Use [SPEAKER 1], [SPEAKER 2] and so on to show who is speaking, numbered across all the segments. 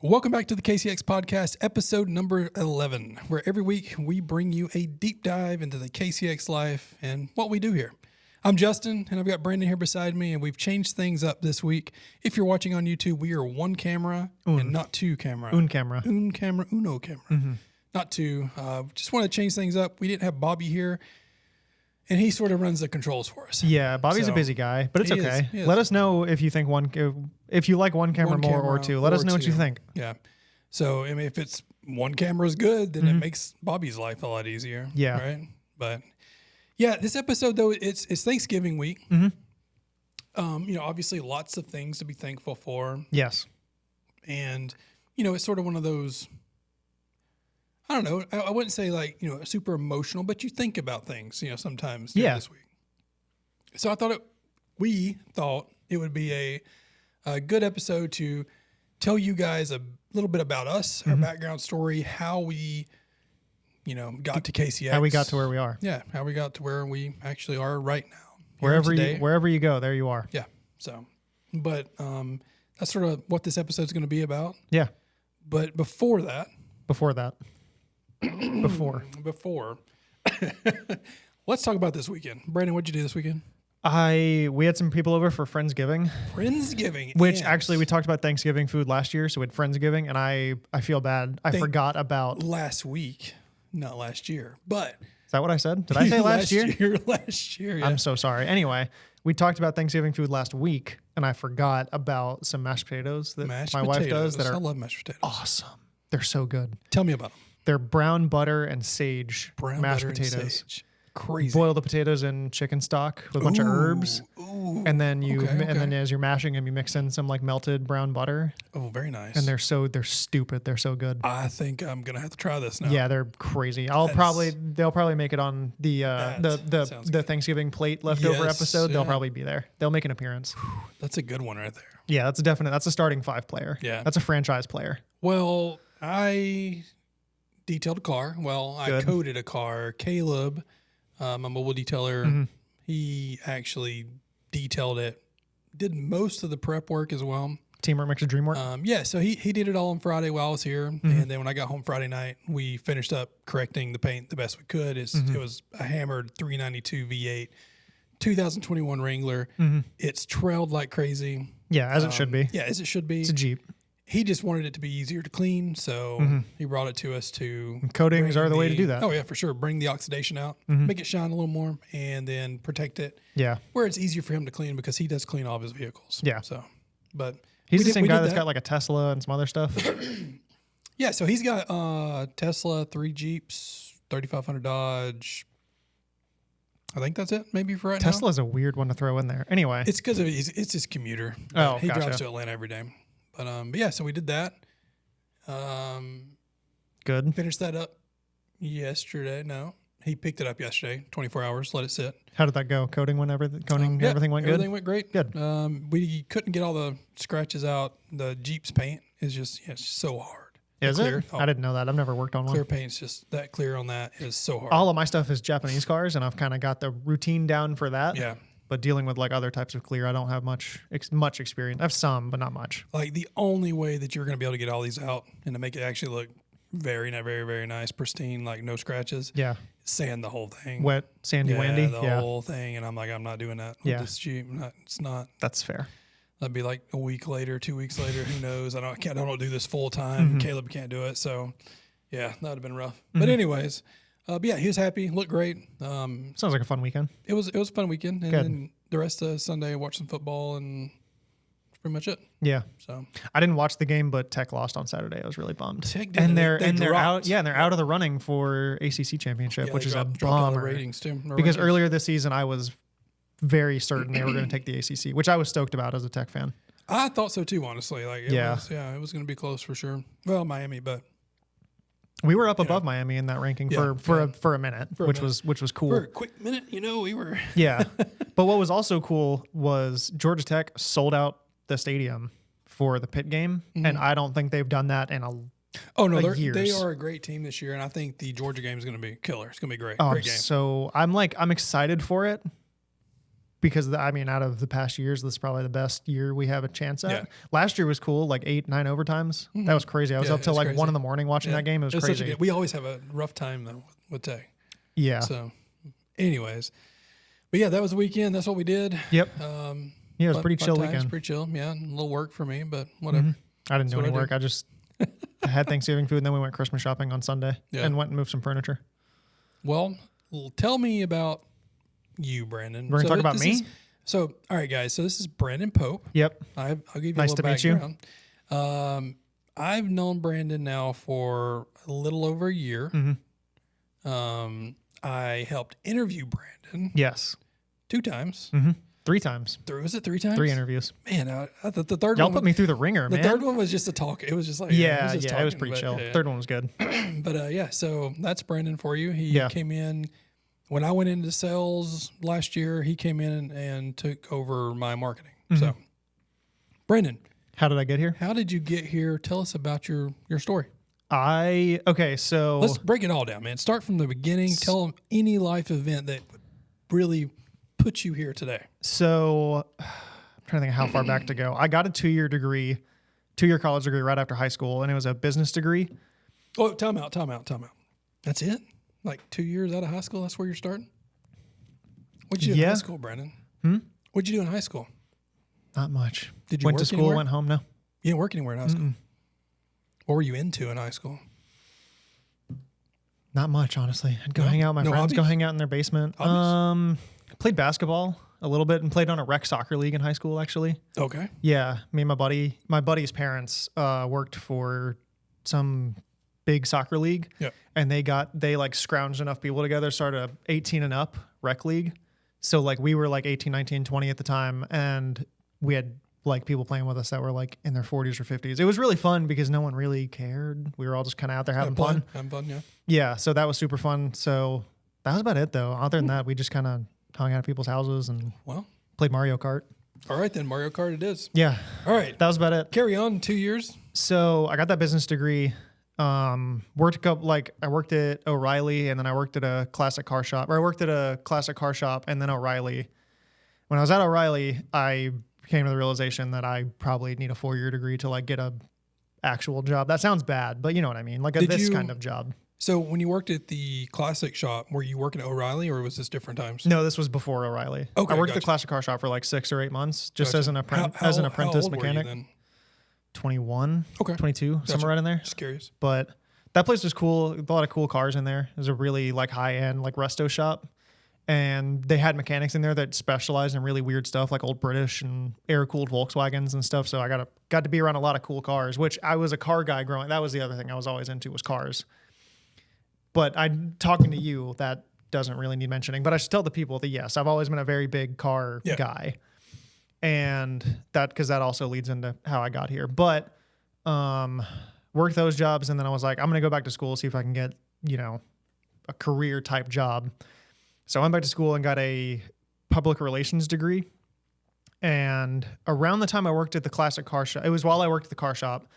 [SPEAKER 1] Welcome back to the KCX Podcast, episode number 11, where every week we bring you a deep dive into the KCX life and what we do here. I'm Justin, and I've got Brandon here beside me, and we've changed things up this week. If you're watching on YouTube, we are one camera and not two camera.
[SPEAKER 2] Un camera.
[SPEAKER 1] Uno camera. Mm-hmm. Not two. Just want to change things up. We didn't have Bobby here, and he sort of runs the controls for us.
[SPEAKER 2] Yeah, Bobby's a busy guy, but it's okay. Let us know if you think if you like one camera more or two. Let us know what you think.
[SPEAKER 1] Yeah. So, I mean, if it's one camera is good, then it makes Bobby's life a lot easier.
[SPEAKER 2] Yeah.
[SPEAKER 1] Right. But yeah, this episode though, it's Thanksgiving week. Obviously lots of things to be thankful for.
[SPEAKER 2] Yes.
[SPEAKER 1] And, it's sort of one of those, I don't know, I wouldn't say like, super emotional, but you think about things, sometimes during this week. So we thought it would be a good episode to tell you guys a little bit about us, our background story, how we, got to KCX.
[SPEAKER 2] How we got to where we are.
[SPEAKER 1] Yeah, how we got to where we actually are right now.
[SPEAKER 2] Wherever you go, there you are.
[SPEAKER 1] Yeah. So, but that's sort of what this episode is going to be about.
[SPEAKER 2] Yeah.
[SPEAKER 1] But before, let's talk about this weekend. Brandon, what'd you do this weekend?
[SPEAKER 2] We had some people over for Friendsgiving. Which actually we talked about Thanksgiving food last year, so we had Friendsgiving, and I feel bad. I forgot about
[SPEAKER 1] last week, not last year. But
[SPEAKER 2] is that what I said? Did I say last year?
[SPEAKER 1] Last year. Yeah.
[SPEAKER 2] I'm so sorry. Anyway, we talked about Thanksgiving food last week, and I forgot about some mashed potatoes that my wife does that are
[SPEAKER 1] I love mashed potatoes.
[SPEAKER 2] Awesome. They're so good.
[SPEAKER 1] Tell me about them.
[SPEAKER 2] They're brown butter and sage mashed potatoes.
[SPEAKER 1] And sage. Crazy.
[SPEAKER 2] Boil the potatoes in chicken stock with a bunch of herbs, and then then as you're mashing them, you mix in some like melted brown butter.
[SPEAKER 1] Oh, very nice.
[SPEAKER 2] And they're stupid. They're so good.
[SPEAKER 1] I think I'm gonna have to try this now.
[SPEAKER 2] Yeah, they're crazy. They'll probably make it on the Thanksgiving plate leftover episode. They'll probably be there. They'll make an appearance.
[SPEAKER 1] That's a good one right there.
[SPEAKER 2] Yeah, that's a starting 5 player.
[SPEAKER 1] Yeah,
[SPEAKER 2] that's a franchise player.
[SPEAKER 1] Well, I detailed a car. I coded a car. Caleb, my mobile detailer, he actually detailed it, did most of the prep work as well.
[SPEAKER 2] Teamwork makes a dream work.
[SPEAKER 1] So he did it all on Friday while I was here. And then when I got home Friday night, we finished up correcting the paint the best we could. It was a hammered 392 V8, 2021 Wrangler. It's trailed like crazy.
[SPEAKER 2] Yeah, as it should be.
[SPEAKER 1] Yeah, as it should be.
[SPEAKER 2] It's a Jeep.
[SPEAKER 1] He just wanted it to be easier to clean, so he brought it to us to...
[SPEAKER 2] Coatings are the way to do that.
[SPEAKER 1] Oh, yeah, for sure. Bring the oxidation out, make it shine a little more, and then protect it.
[SPEAKER 2] Yeah.
[SPEAKER 1] Where it's easier for him to clean because he does clean all of his vehicles.
[SPEAKER 2] Yeah.
[SPEAKER 1] So, but...
[SPEAKER 2] He's the same guy that's got like a Tesla and some other stuff.
[SPEAKER 1] Yeah, so he's got Tesla, 3 Jeeps, 3500 Dodge. I think that's it, maybe for right now.
[SPEAKER 2] Tesla's a weird one to throw in there. Anyway.
[SPEAKER 1] It's because it's his commuter. He drives to Atlanta every day. But yeah, so we did that.
[SPEAKER 2] Good.
[SPEAKER 1] Finished that up yesterday. No, he picked it up yesterday. 24 hours, let it sit.
[SPEAKER 2] How did that go? Everything went good?
[SPEAKER 1] Everything went great.
[SPEAKER 2] Good.
[SPEAKER 1] We couldn't get all the scratches out. The Jeep's paint is just so hard.
[SPEAKER 2] Is it? I didn't know that. I've never worked on one.
[SPEAKER 1] Clear paint's just that clear on that is so hard.
[SPEAKER 2] All of my stuff is Japanese cars, and I've kind of got the routine down for that.
[SPEAKER 1] Yeah.
[SPEAKER 2] But dealing with like other types of clear, I don't have much experience. I have some, but not much.
[SPEAKER 1] Like the only way that you're going to be able to get all these out and to make it actually look very, very, very nice, pristine, like no scratches.
[SPEAKER 2] Yeah.
[SPEAKER 1] Sand the whole thing.
[SPEAKER 2] Wet, sandy, wandy.
[SPEAKER 1] The whole thing. And I'm like, I'm not doing that with this Jeep. It's not.
[SPEAKER 2] That's fair.
[SPEAKER 1] That'd be like a week later, 2 weeks later. Who knows? I don't do this full time. Caleb can't do it. So yeah, that would have been rough. But anyways. But yeah, he was happy. Looked great.
[SPEAKER 2] Sounds like a fun weekend.
[SPEAKER 1] It was a fun weekend. And then the rest of Sunday, I watched some football, and that's pretty much it.
[SPEAKER 2] Yeah.
[SPEAKER 1] So
[SPEAKER 2] I didn't watch the game, but Tech lost on Saturday. I was really bummed.
[SPEAKER 1] Tech did,
[SPEAKER 2] and they're out. Yeah, and they're out of the running for ACC championship, which is a bummer.
[SPEAKER 1] Ratings too.
[SPEAKER 2] Because earlier this season, I was very certain they were going to take the ACC, which I was stoked about as a Tech fan.
[SPEAKER 1] I thought so too, honestly. Like it was going to be close for sure. Well, Miami, but.
[SPEAKER 2] We were up above Miami in that ranking for a minute, which was cool.
[SPEAKER 1] For a quick minute, we were.
[SPEAKER 2] Yeah. But what was also cool was Georgia Tech sold out the stadium for the Pitt game, and I don't think they've done that in years.
[SPEAKER 1] They are a great team this year, and I think the Georgia game is going to be killer. It's going to be great.
[SPEAKER 2] Oh,
[SPEAKER 1] great game.
[SPEAKER 2] So I'm excited for it, because out of the past years, this is probably the best year we have a chance at. Yeah. Last year was cool, like 8-9 overtimes. Mm-hmm. That was crazy. I was up till like crazy. 1 a.m. watching that game. It was crazy.
[SPEAKER 1] We always have a rough time though with Tay.
[SPEAKER 2] Yeah.
[SPEAKER 1] So, anyways, but yeah, that was the weekend. That's what we did.
[SPEAKER 2] Yep. It was pretty chill weekend.
[SPEAKER 1] Pretty chill. Yeah, a little work for me, but whatever.
[SPEAKER 2] Mm-hmm. I didn't do any work. I just had Thanksgiving food, and then we went Christmas shopping on Sunday and went and moved some furniture.
[SPEAKER 1] Well, tell me about you, Brandon.
[SPEAKER 2] We're going to talk about me?
[SPEAKER 1] All right, guys. So this is Brandon Pope.
[SPEAKER 2] Yep.
[SPEAKER 1] I'll give you a little background. I've known Brandon now for a little over a year.
[SPEAKER 2] Mm-hmm.
[SPEAKER 1] I helped interview Brandon.
[SPEAKER 2] Yes.
[SPEAKER 1] 2 times.
[SPEAKER 2] Mm-hmm. 3 times.
[SPEAKER 1] Was it 3 times?
[SPEAKER 2] 3 interviews.
[SPEAKER 1] Man, I thought the third
[SPEAKER 2] Y'all
[SPEAKER 1] one...
[SPEAKER 2] put me through the ringer, man.
[SPEAKER 1] The third one was just a talk. It was just like...
[SPEAKER 2] it was pretty chill.
[SPEAKER 1] Yeah.
[SPEAKER 2] Third one was good.
[SPEAKER 1] But so that's Brandon for you. He came in... When I went into sales last year, he came in and took over my marketing. Mm-hmm. So, Brandon.
[SPEAKER 2] How did I get here?
[SPEAKER 1] How did you get here? Tell us about your story.
[SPEAKER 2] So...
[SPEAKER 1] Let's break it all down, man. Start from the beginning. Tell them any life event that really put you here today.
[SPEAKER 2] So, I'm trying to think of how far back to go. I got a 2-year degree, 2-year college degree right after high school, and it was a business degree.
[SPEAKER 1] Oh, time out. That's it? Like 2 years out of high school, that's where you're starting? What'd you do in high school, Brandon? What'd you do in high school?
[SPEAKER 2] Not much.
[SPEAKER 1] Did you
[SPEAKER 2] went
[SPEAKER 1] work
[SPEAKER 2] to school,
[SPEAKER 1] anywhere?
[SPEAKER 2] Went home? No.
[SPEAKER 1] You didn't work anywhere in high school? What were you into in high school?
[SPEAKER 2] Not much, honestly. I'd go hang out with my friends, hobbies? Go hang out in their basement. Played basketball a little bit and played on a rec soccer league in high school, actually.
[SPEAKER 1] Okay.
[SPEAKER 2] Yeah. Me and my buddy's parents worked for some big soccer league.
[SPEAKER 1] Yep.
[SPEAKER 2] And they like scrounged enough people together, started a 18 and up rec league. So like we were like 18, 19, 20 at the time. And we had like people playing with us that were like in their 40s or 50s. It was really fun because no one really cared. We were all just kind of out there having fun.
[SPEAKER 1] Having fun, yeah.
[SPEAKER 2] Yeah. So that was super fun. So that was about it though. Other than that, we just kind of hung out at people's houses and played Mario Kart.
[SPEAKER 1] All right, then Mario Kart it is.
[SPEAKER 2] Yeah.
[SPEAKER 1] All right.
[SPEAKER 2] That was about it.
[SPEAKER 1] Carry on 2 years.
[SPEAKER 2] So I got that business degree. Worked a couple, like I worked at O'Reilly and then I worked at a classic car shop, or I worked at a classic car shop and then O'Reilly. When I was at O'Reilly, I came to the realization that I probably need a 4-year degree to like get a actual job. That sounds bad, but you know what I mean? Like this kind of job.
[SPEAKER 1] So when you worked at the classic shop, were you working at O'Reilly or was this different times?
[SPEAKER 2] No, this was before O'Reilly.
[SPEAKER 1] Okay,
[SPEAKER 2] I worked at the classic car shop for like 6 or 8 months, just as an apprentice mechanic.
[SPEAKER 1] Were you then?
[SPEAKER 2] 21, 22, somewhere right in there.
[SPEAKER 1] Just curious.
[SPEAKER 2] But that place was cool. A lot of cool cars in there. It was a really like high-end like resto shop. And they had mechanics in there that specialized in really weird stuff like old British and air-cooled Volkswagens and stuff. So I got to be around a lot of cool cars, which I was a car guy growing. That was the other thing I was always into was cars. But talking to you, that doesn't really need mentioning. But I should tell the people that, yes, I've always been a very big car guy. And because that also leads into how I got here. But worked those jobs, and then I was like, I'm going to go back to school, see if I can get, a career type job. So I went back to school and got a public relations degree. And around the time I worked at the classic car shop, it was while I worked at the car shop,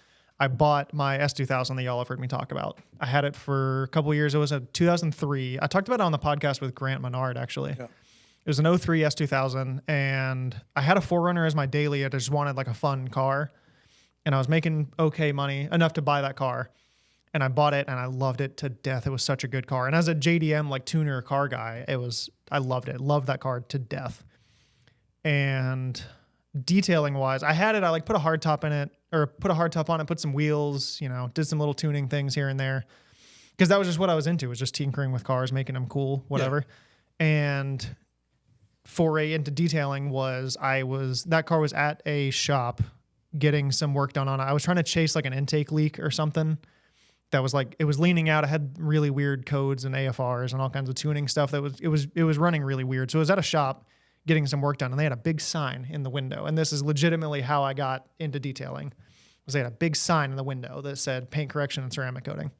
[SPEAKER 2] I bought my S2000 that y'all have heard me talk about. I had it for a couple of years. It was a 2003. I talked about it on the podcast with Grant Menard, actually. Yeah. It was an 03 S2000, and I had a 4Runner as my daily. I just wanted like a fun car, and I was making okay money, enough to buy that car, and I bought it, and I loved it to death. It was such a good car, and as a JDM like tuner car guy, I loved it. Loved that car to death. And detailing wise, I had it. I like put a hardtop in it, or put a hardtop on it, put some wheels, did some little tuning things here and there, because that was just what I was into. Was just tinkering with cars, making them cool, whatever, and foray into detailing was that car was at a shop getting some work done on it. I was trying to chase like an intake leak or something that was like, it was leaning out. It had really weird codes and AFRs and all kinds of tuning stuff it was running really weird. So it was at a shop getting some work done, and they had a big sign in the window. And this is legitimately how I got into detailing, was they had a big sign in the window that said paint correction and ceramic coating.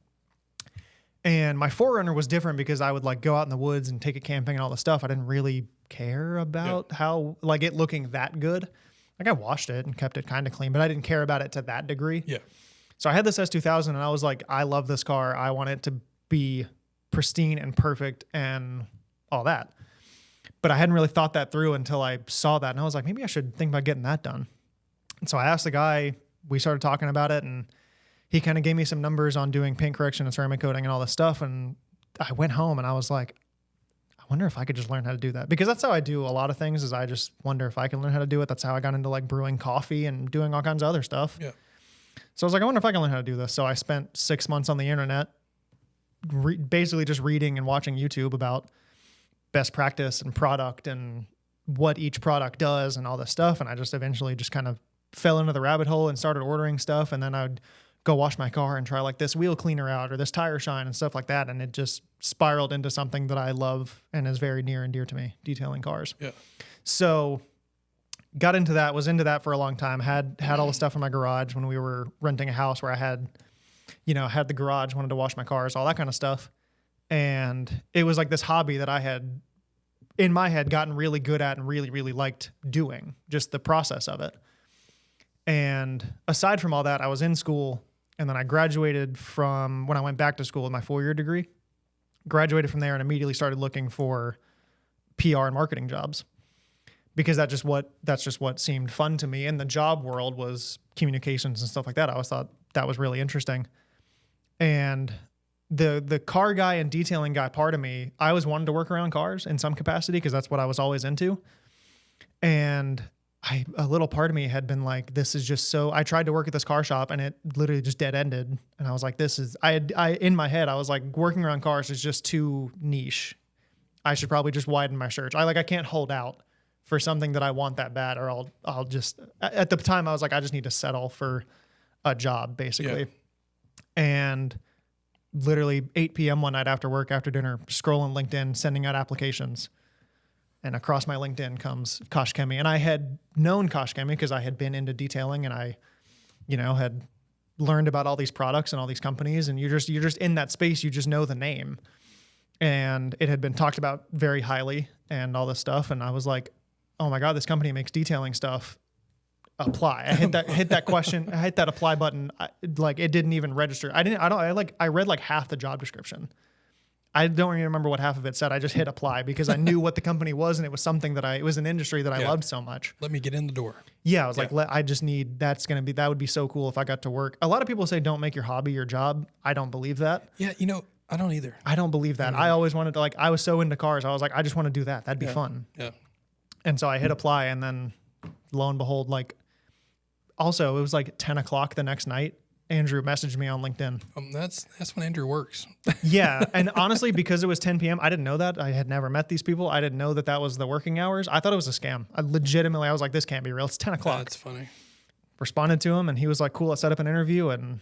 [SPEAKER 2] And my 4Runner was different because I would like go out in the woods and take it camping and all the stuff. I didn't really care about how like it looking that good. Like I washed it and kept it kind of clean, but I didn't care about it to that degree.
[SPEAKER 1] Yeah.
[SPEAKER 2] So I had this S2000 and I was like, I love this car. I want it to be pristine and perfect and all that. But I hadn't really thought that through until I saw that. And I was like, maybe I should think about getting that done. And so I asked the guy, we started talking about it, and he kind of gave me some numbers on doing paint correction and ceramic coating and all this stuff. And I went home and I was like, I wonder if I could just learn how to do that, because that's how I do a lot of things, is I just wonder if I can learn how to do it. That's how I got into like brewing coffee and doing all kinds of other stuff.
[SPEAKER 1] Yeah.
[SPEAKER 2] So I was like, I wonder if I can learn how to do this. So I spent 6 months on the internet, basically just reading and watching YouTube about best practice and product and what each product does and all this stuff. And I just eventually just kind of fell into the rabbit hole and started ordering stuff. And then I'd go wash my car and try like this wheel cleaner out or this tire shine and stuff like that. And it just spiraled into something that I love and is very near and dear to me, detailing cars.
[SPEAKER 1] Yeah.
[SPEAKER 2] So got into that, was into that for a long time, had all the stuff in my garage when we were renting a house where I had the garage, wanted to wash my cars, all that kind of stuff. And it was like this hobby that I had in my head gotten really good at and really, really liked doing, just the process of it. And aside from all that, I was in school, and then I graduated from when I went back to school with my 4-year degree, graduated from there and immediately started looking for PR and marketing jobs, because that's just what seemed fun to me. And the job world was communications and stuff like that. I always thought that was really interesting. And the car guy and detailing guy part of me, I always wanted to work around cars in some capacity because that's what I was always into. And a little part of me had been like, this is just so, I tried to work at this car shop and it literally just dead ended. And I was like, in my head, I was like, working around cars is just too niche. I should probably just widen my search. I can't hold out for something that I want that bad, or I'll just, at the time I was like, I just need to settle for a job basically. Yeah. And literally 8 p.m. one night after work, after dinner, scrolling LinkedIn, sending out applications. And across my LinkedIn comes Koch Chemie. And I had known Koch Chemie because I had been into detailing, and I, had learned about all these products and all these companies. And you're just in that space. You just know the name. And it had been talked about very highly and all this stuff. And I was like, oh my God, this company makes detailing stuff. Apply. I hit that question. I hit that apply button. It didn't even register. I read like half the job description. I don't even remember what half of it said. I just hit apply because I knew what the company was, and it was something it was an industry that I loved so much.
[SPEAKER 1] Let me get in the door.
[SPEAKER 2] Yeah. I was like, that would be so cool if I got to work. A lot of people say don't make your hobby your job. I don't believe that.
[SPEAKER 1] Yeah. I don't either.
[SPEAKER 2] I don't believe that. I always wanted to, I was so into cars. I was like, I just want to do that. That'd be fun.
[SPEAKER 1] Yeah.
[SPEAKER 2] And so I hit apply, and then lo and behold, also it was like 10 o'clock the next night, Andrew messaged me on LinkedIn.
[SPEAKER 1] That's when Andrew works.
[SPEAKER 2] Yeah. And honestly, because it was 10 p.m., I didn't know that. I had never met these people. I didn't know that was the working hours. I thought it was a scam. I was like, this can't be real. It's 10 o'clock.
[SPEAKER 1] That's funny.
[SPEAKER 2] Responded to him, and he was like, cool, let's set up an interview, and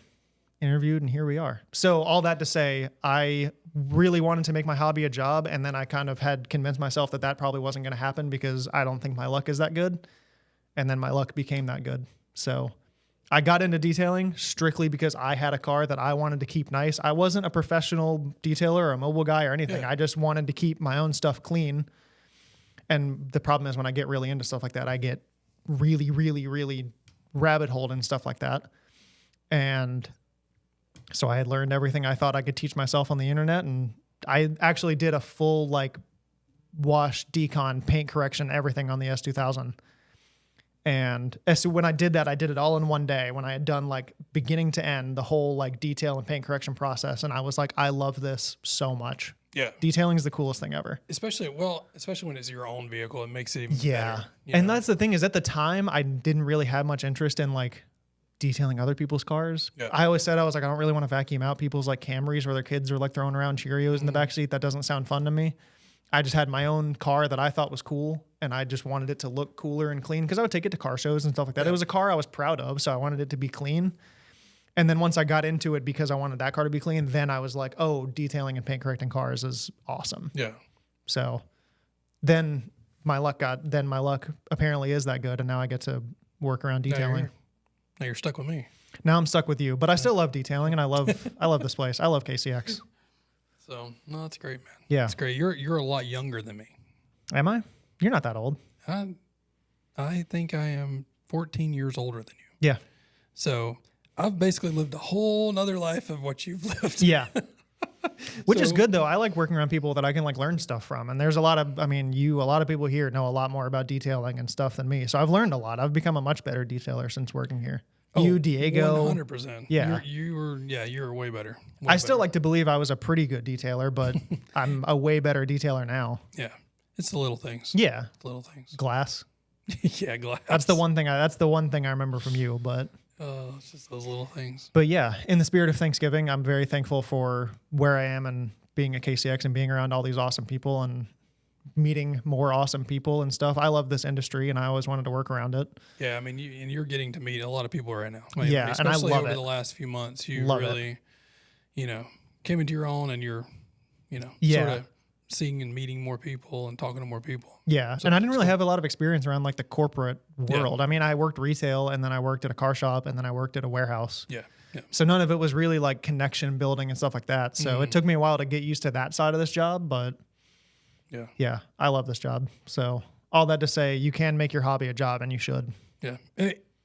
[SPEAKER 2] interviewed, and here we are. So all that to say, I really wanted to make my hobby a job, and then I kind of had convinced myself that probably wasn't going to happen because I don't think my luck is that good. And then my luck became that good. So I got into detailing strictly because I had a car that I wanted to keep nice. I wasn't a professional detailer or a mobile guy or anything. Yeah. I just wanted to keep my own stuff clean. And the problem is when I get really into stuff like that, I get really, really, really rabbit holed and stuff like that. And so I had learned everything I thought I could teach myself on the internet. And I actually did a full wash, decon, paint correction, everything on the S2000. And so when I did that, I did it all in one day when I had done beginning to end, the whole detail and paint correction process. And I was like, I love this so much.
[SPEAKER 1] Yeah.
[SPEAKER 2] Detailing is the coolest thing ever.
[SPEAKER 1] Especially when it's your own vehicle, it makes it even better.
[SPEAKER 2] And that's the thing is, at the time, I didn't really have much interest in detailing other people's cars. Yeah. I always said, I don't really want to vacuum out people's Camrys where their kids are throwing around Cheerios in the backseat. That doesn't sound fun to me. I just had my own car that I thought was cool, and I just wanted it to look cooler and clean because I would take it to car shows and stuff like that. Yeah. It was a car I was proud of, so I wanted it to be clean. And then once I got into it because I wanted that car to be clean, then I was like, oh, detailing and paint correcting cars is awesome.
[SPEAKER 1] Yeah.
[SPEAKER 2] So then my luck apparently is that good, and now I get to work around detailing.
[SPEAKER 1] Now you're stuck with me.
[SPEAKER 2] Now I'm stuck with you, but I still love detailing, and I love this place. I love KCX.
[SPEAKER 1] So no, that's great, man.
[SPEAKER 2] Yeah,
[SPEAKER 1] it's great. You're a lot younger than me.
[SPEAKER 2] Am I? You're not that old.
[SPEAKER 1] I think I am 14 years older than you.
[SPEAKER 2] Yeah.
[SPEAKER 1] So I've basically lived a whole nother life of what you've lived.
[SPEAKER 2] Yeah. Which is good though. I like working around people that I can like learn stuff from. And there's a lot of people here know a lot more about detailing and stuff than me. So I've learned a lot. I've become a much better detailer since working here. You, Diego.
[SPEAKER 1] 100%.
[SPEAKER 2] Yeah.
[SPEAKER 1] You're way better.
[SPEAKER 2] I still like to believe I was a pretty good detailer, but I'm a way better detailer now.
[SPEAKER 1] Yeah. It's the little things.
[SPEAKER 2] Yeah.
[SPEAKER 1] The little things.
[SPEAKER 2] Glass.
[SPEAKER 1] Yeah, glass.
[SPEAKER 2] That's the one thing I remember from you, but
[SPEAKER 1] it's just those little things.
[SPEAKER 2] But yeah, in the spirit of Thanksgiving, I'm very thankful for where I am and being at KCX and being around all these awesome people and meeting more awesome people and stuff. I love this industry and I always wanted to work around it.
[SPEAKER 1] Yeah, I mean, you're getting to meet a lot of people right now.
[SPEAKER 2] Yeah, and I love
[SPEAKER 1] over
[SPEAKER 2] it.
[SPEAKER 1] the last few months, you
[SPEAKER 2] love
[SPEAKER 1] really, came into your own and you're, sort of seeing and meeting more people and talking to more people.
[SPEAKER 2] Yeah, and I didn't really have a lot of experience around like the corporate world. Yeah. I mean, I worked retail and then I worked at a car shop and then I worked at a warehouse.
[SPEAKER 1] Yeah.
[SPEAKER 2] So none of it was really like connection building and stuff like that. So it took me a while to get used to that side of this job, but yeah, I love this job. So all that to say, you can make your hobby a job and you should.
[SPEAKER 1] Yeah.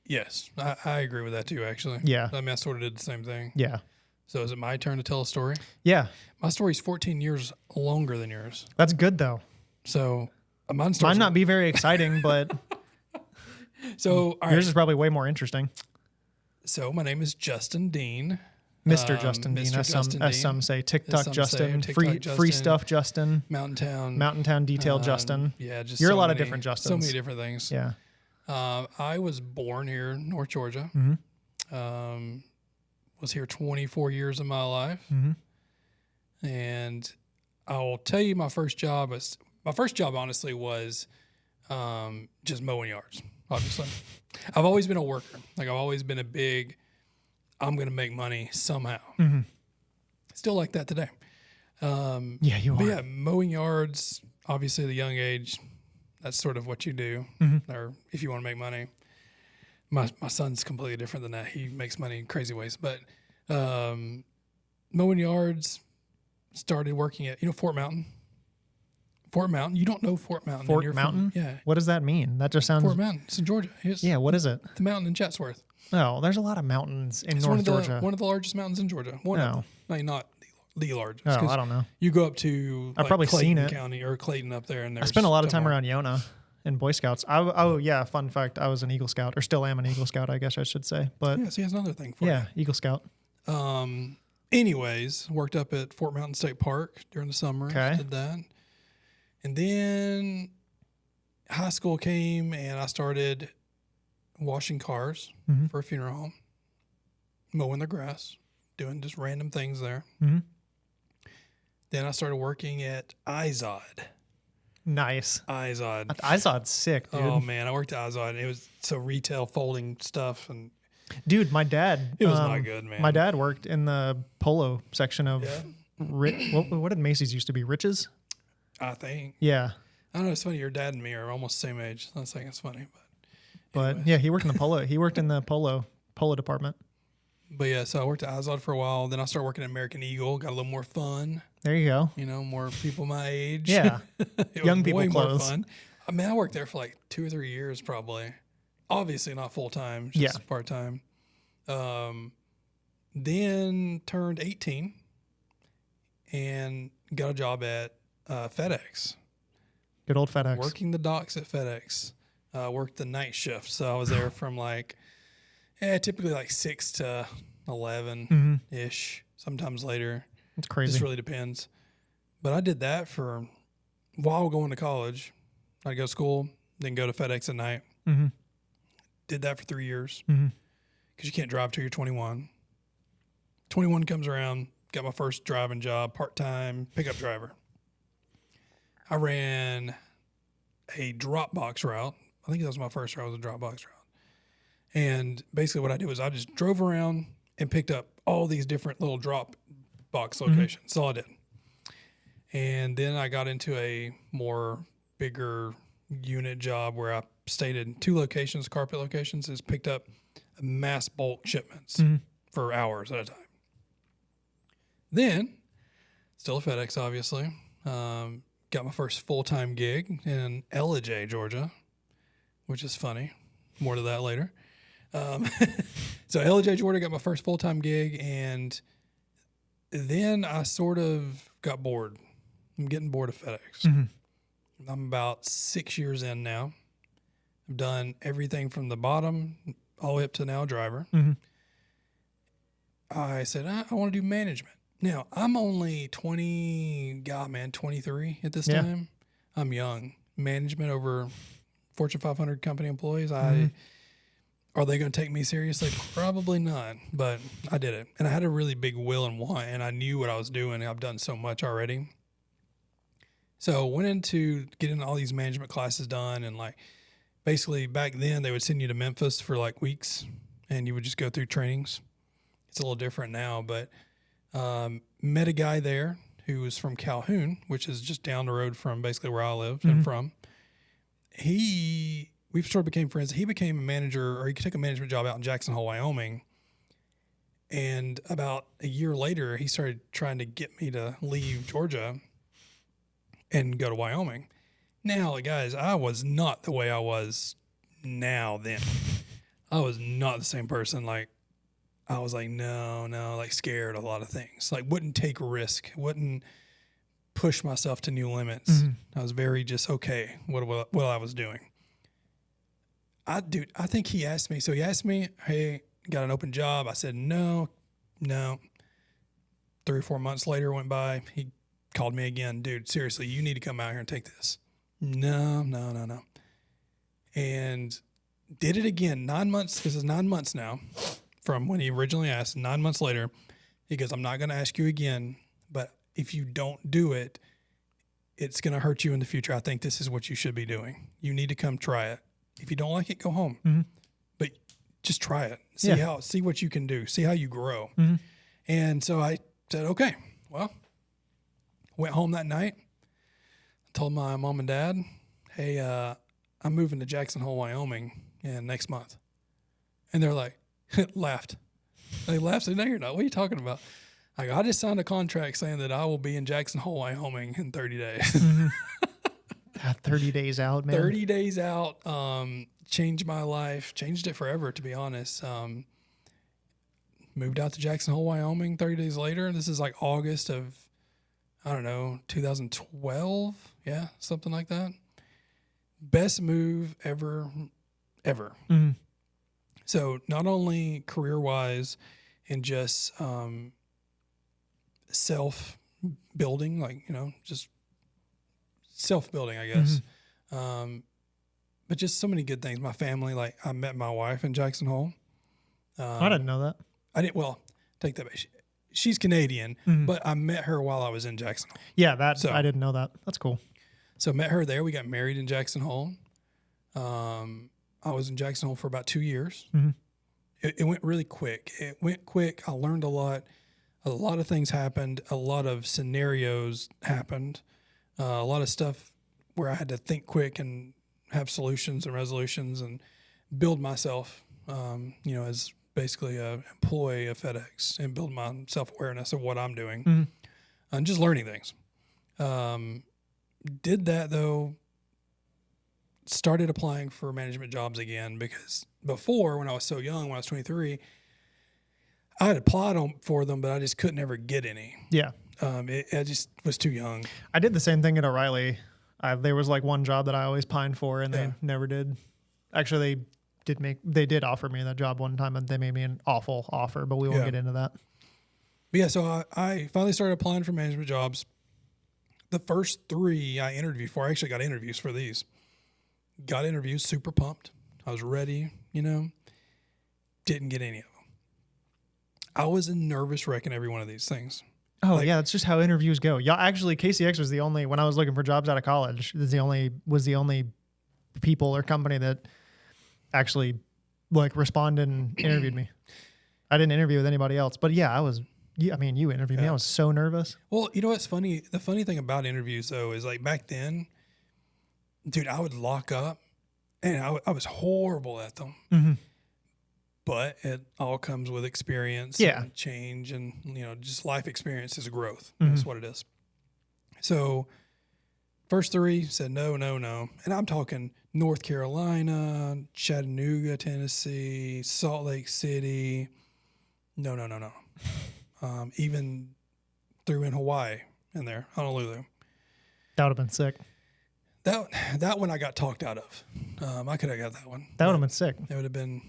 [SPEAKER 1] Yes, I agree with that too, actually.
[SPEAKER 2] Yeah.
[SPEAKER 1] I mean, I sort of did the same thing.
[SPEAKER 2] Yeah.
[SPEAKER 1] So is it my turn to tell a story?
[SPEAKER 2] Yeah.
[SPEAKER 1] My story's 14 years longer than yours.
[SPEAKER 2] That's good though.
[SPEAKER 1] So might
[SPEAKER 2] not be very exciting, but
[SPEAKER 1] so
[SPEAKER 2] yours is probably way more interesting.
[SPEAKER 1] So my name is Justin Dean.
[SPEAKER 2] Mr. Justin Dean, as some say, TikTok Justin, free stuff Justin, Mountain Town Detail Justin.
[SPEAKER 1] Yeah, just
[SPEAKER 2] you're a lot of different Justins.
[SPEAKER 1] So many different things.
[SPEAKER 2] Yeah.
[SPEAKER 1] I was born here in North Georgia.
[SPEAKER 2] Mm-hmm.
[SPEAKER 1] Was here 24 years of my life.
[SPEAKER 2] Mm-hmm.
[SPEAKER 1] And I'll tell you my first job honestly was just mowing yards, obviously. I've always been a worker. Like I've always been a big, I'm going to make money somehow.
[SPEAKER 2] Mm-hmm.
[SPEAKER 1] Still like that today.
[SPEAKER 2] Yeah, you are.
[SPEAKER 1] Yeah, mowing yards, obviously at a young age, that's sort of what you do, or if you want to make money. My son's completely different than that. He makes money in crazy ways. But mowing yards, started working at, Fort Mountain. Fort Mountain. You don't know Fort Mountain.
[SPEAKER 2] Fort Mountain?
[SPEAKER 1] Yeah.
[SPEAKER 2] What does that mean? That just sounds...
[SPEAKER 1] Fort Mountain. It's in Georgia.
[SPEAKER 2] Yeah, what is it?
[SPEAKER 1] The mountain in Chatsworth.
[SPEAKER 2] Oh, there's a lot of mountains in North Georgia.
[SPEAKER 1] One of the largest mountains in Georgia. One of them. No, not the largest.
[SPEAKER 2] Oh, I don't know.
[SPEAKER 1] You go up to
[SPEAKER 2] I've probably
[SPEAKER 1] Clayton
[SPEAKER 2] seen it.
[SPEAKER 1] County or Clayton up there. And
[SPEAKER 2] I spent a lot of time around Yona in Boy Scouts. Yeah, fun fact. I was an Eagle Scout, or still am an Eagle Scout, I guess I should say. But
[SPEAKER 1] yeah, see, that's another thing for you.
[SPEAKER 2] Yeah, Eagle Scout.
[SPEAKER 1] Anyways, worked up at Fort Mountain State Park during the summer.
[SPEAKER 2] Okay.
[SPEAKER 1] Did that. And then high school came and I started washing cars for a funeral home, mowing the grass, doing just random things there.
[SPEAKER 2] Mm-hmm.
[SPEAKER 1] Then I started working at Izod.
[SPEAKER 2] Nice.
[SPEAKER 1] Izod.
[SPEAKER 2] Izod's sick, dude.
[SPEAKER 1] Oh, man. I worked at Izod. It was retail folding stuff. And
[SPEAKER 2] dude, my dad.
[SPEAKER 1] It was not good, man.
[SPEAKER 2] My dad worked in the polo section of what did Macy's used to be? Riches?
[SPEAKER 1] I think.
[SPEAKER 2] Yeah.
[SPEAKER 1] I don't know. It's funny. Your dad and me are almost the same age. I think it's funny,
[SPEAKER 2] but yeah, he worked in the polo. He worked in the polo department.
[SPEAKER 1] But yeah, so I worked at Izod for a while. Then I started working at American Eagle. Got a little more fun.
[SPEAKER 2] There you go.
[SPEAKER 1] More people my age.
[SPEAKER 2] Yeah. Young people
[SPEAKER 1] way
[SPEAKER 2] clothes.
[SPEAKER 1] More fun. I mean, I worked there for like 2 or 3 years probably. Obviously not full time, just part time. Then turned 18 and got a job at FedEx.
[SPEAKER 2] Good old FedEx.
[SPEAKER 1] Working the docks at FedEx. Worked the night shift. So I was there from typically like 6 to 11-ish, sometimes later.
[SPEAKER 2] It's crazy.
[SPEAKER 1] Just really depends. But I did that for while going to college. I'd go to school, then go to FedEx at night.
[SPEAKER 2] Mm-hmm.
[SPEAKER 1] Did that for 3 years
[SPEAKER 2] because
[SPEAKER 1] you can't drive till you're 21. 21 comes around, got my first driving job, part-time pickup driver. I ran a drop box route. I think that was my first route, was a drop box route. And basically what I did was I just drove around and picked up all these different little drop box locations. That's all I did. And then I got into a more bigger unit job where I stayed in 2 locations, carpet locations, and picked up mass bulk shipments for hours at a time. Then, still at FedEx, obviously, got my first full-time gig in Ellijay, Georgia, which is funny. More to that later. So Ellijay, Georgia, got my first full-time gig, and then I sort of got bored. I'm getting bored of FedEx.
[SPEAKER 2] Mm-hmm.
[SPEAKER 1] I'm about 6 years in now. I've done everything from the bottom all the way up to now driver.
[SPEAKER 2] Mm-hmm.
[SPEAKER 1] I said, I want to do management. Now, I'm only 23 at this time. I'm young. Management over Fortune 500 company employees. Are they going to take me seriously? Probably not, but I did it. And I had a really big will and want, and I knew what I was doing. I've done so much already. So went into getting all these management classes done, and like basically back then they would send you to Memphis for like weeks, and you would just go through trainings. It's a little different now, but met a guy there who was from Calhoun, which is just down the road from basically where I lived and from. We sort of became friends. He became a manager, or he took a management job out in Jackson Hole, Wyoming. And about a year later, he started trying to get me to leave Georgia and go to Wyoming. Now, guys, I was not the way I was now then. I was not the same person. Like, I was like, no, like scared of a lot of things. Like, wouldn't take a risk, wouldn't push myself to new limits. I was very just okay what I was doing. I think he asked me. So he asked me, hey, got an open job? I said, no. 3 or 4 months later went by. He called me again. Dude, seriously, you need to come out here and take this. No. And did it again. 9 months. This is 9 months now from when he originally asked. 9 months later, he goes, I'm not going to ask you again, but if you don't do it, it's going to hurt you in the future. I think this is what you should be doing. You need to come try it. If you don't like it, go home. But just try it. See what you can do. See how you grow. And so I said, okay, well, went home that night. Told my mom and dad, hey, I'm moving to Jackson Hole, Wyoming next month. And they're like, laughed. They laughed. Said, no, you're not. What are you talking about? I just signed a contract saying that I will be in Jackson Hole, Wyoming in 30 days.
[SPEAKER 2] 30 days out, man.
[SPEAKER 1] 30 days out, changed my life, changed it forever, to be honest. Moved out to Jackson Hole, Wyoming 30 days later. This is like August of, 2012. Yeah, something like that. Best move ever. So not only career-wise and just self-building, like, just self-building, I guess. But just so many good things. My family, like I met my wife in Jackson Hole.
[SPEAKER 2] I didn't know that.
[SPEAKER 1] Take that back. She's Canadian, but I met her while I was in Jackson Hole.
[SPEAKER 2] Yeah, I didn't know that. That's cool.
[SPEAKER 1] So met her there. We got married in Jackson Hole. I was in Jackson Hole for about 2 years. It went really quick. I learned a lot. A lot of things happened. A lot of scenarios happened. A lot of stuff where I had to think quick and have solutions and resolutions and build myself, as basically an employee of FedEx, and build my self-awareness of what I'm doing and just learning things. Did that, though, started applying for management jobs again, because before, when I was so young, when I was 23, I had applied for them, but I just couldn't ever get any.
[SPEAKER 2] Yeah.
[SPEAKER 1] I just was too young.
[SPEAKER 2] I did the same thing at O'Reilly. There was like one job that I always pined for, and they never did. Actually, they did offer me that job one time, and they made me an awful offer, but we won't get into that.
[SPEAKER 1] But yeah, so I finally started applying for management jobs. The first 3 I interviewed for, I actually got interviews for these. Got interviews, super pumped. I was ready, Didn't get any of them. I was a nervous wreck in every one of these things.
[SPEAKER 2] Oh, yeah, that's just how interviews go. Yeah, actually, KCX was the only, when I was looking for jobs out of college, was the only people or company that actually responded and interviewed me. I didn't interview with anybody else, but yeah, you interviewed me. I was so nervous.
[SPEAKER 1] Well, you know what's funny? The funny thing about interviews, though, is like back then, dude, I would lock up, and I was horrible at them. But it all comes with experience and change, and, just life experience is growth. That's what it is. So first 3 said no. And I'm talking North Carolina, Chattanooga, Tennessee, Salt Lake City. No. Even threw in Hawaii in there, Honolulu.
[SPEAKER 2] That would have been sick.
[SPEAKER 1] That one I got talked out of. I could have got that one.
[SPEAKER 2] That would have been sick.
[SPEAKER 1] It would have been.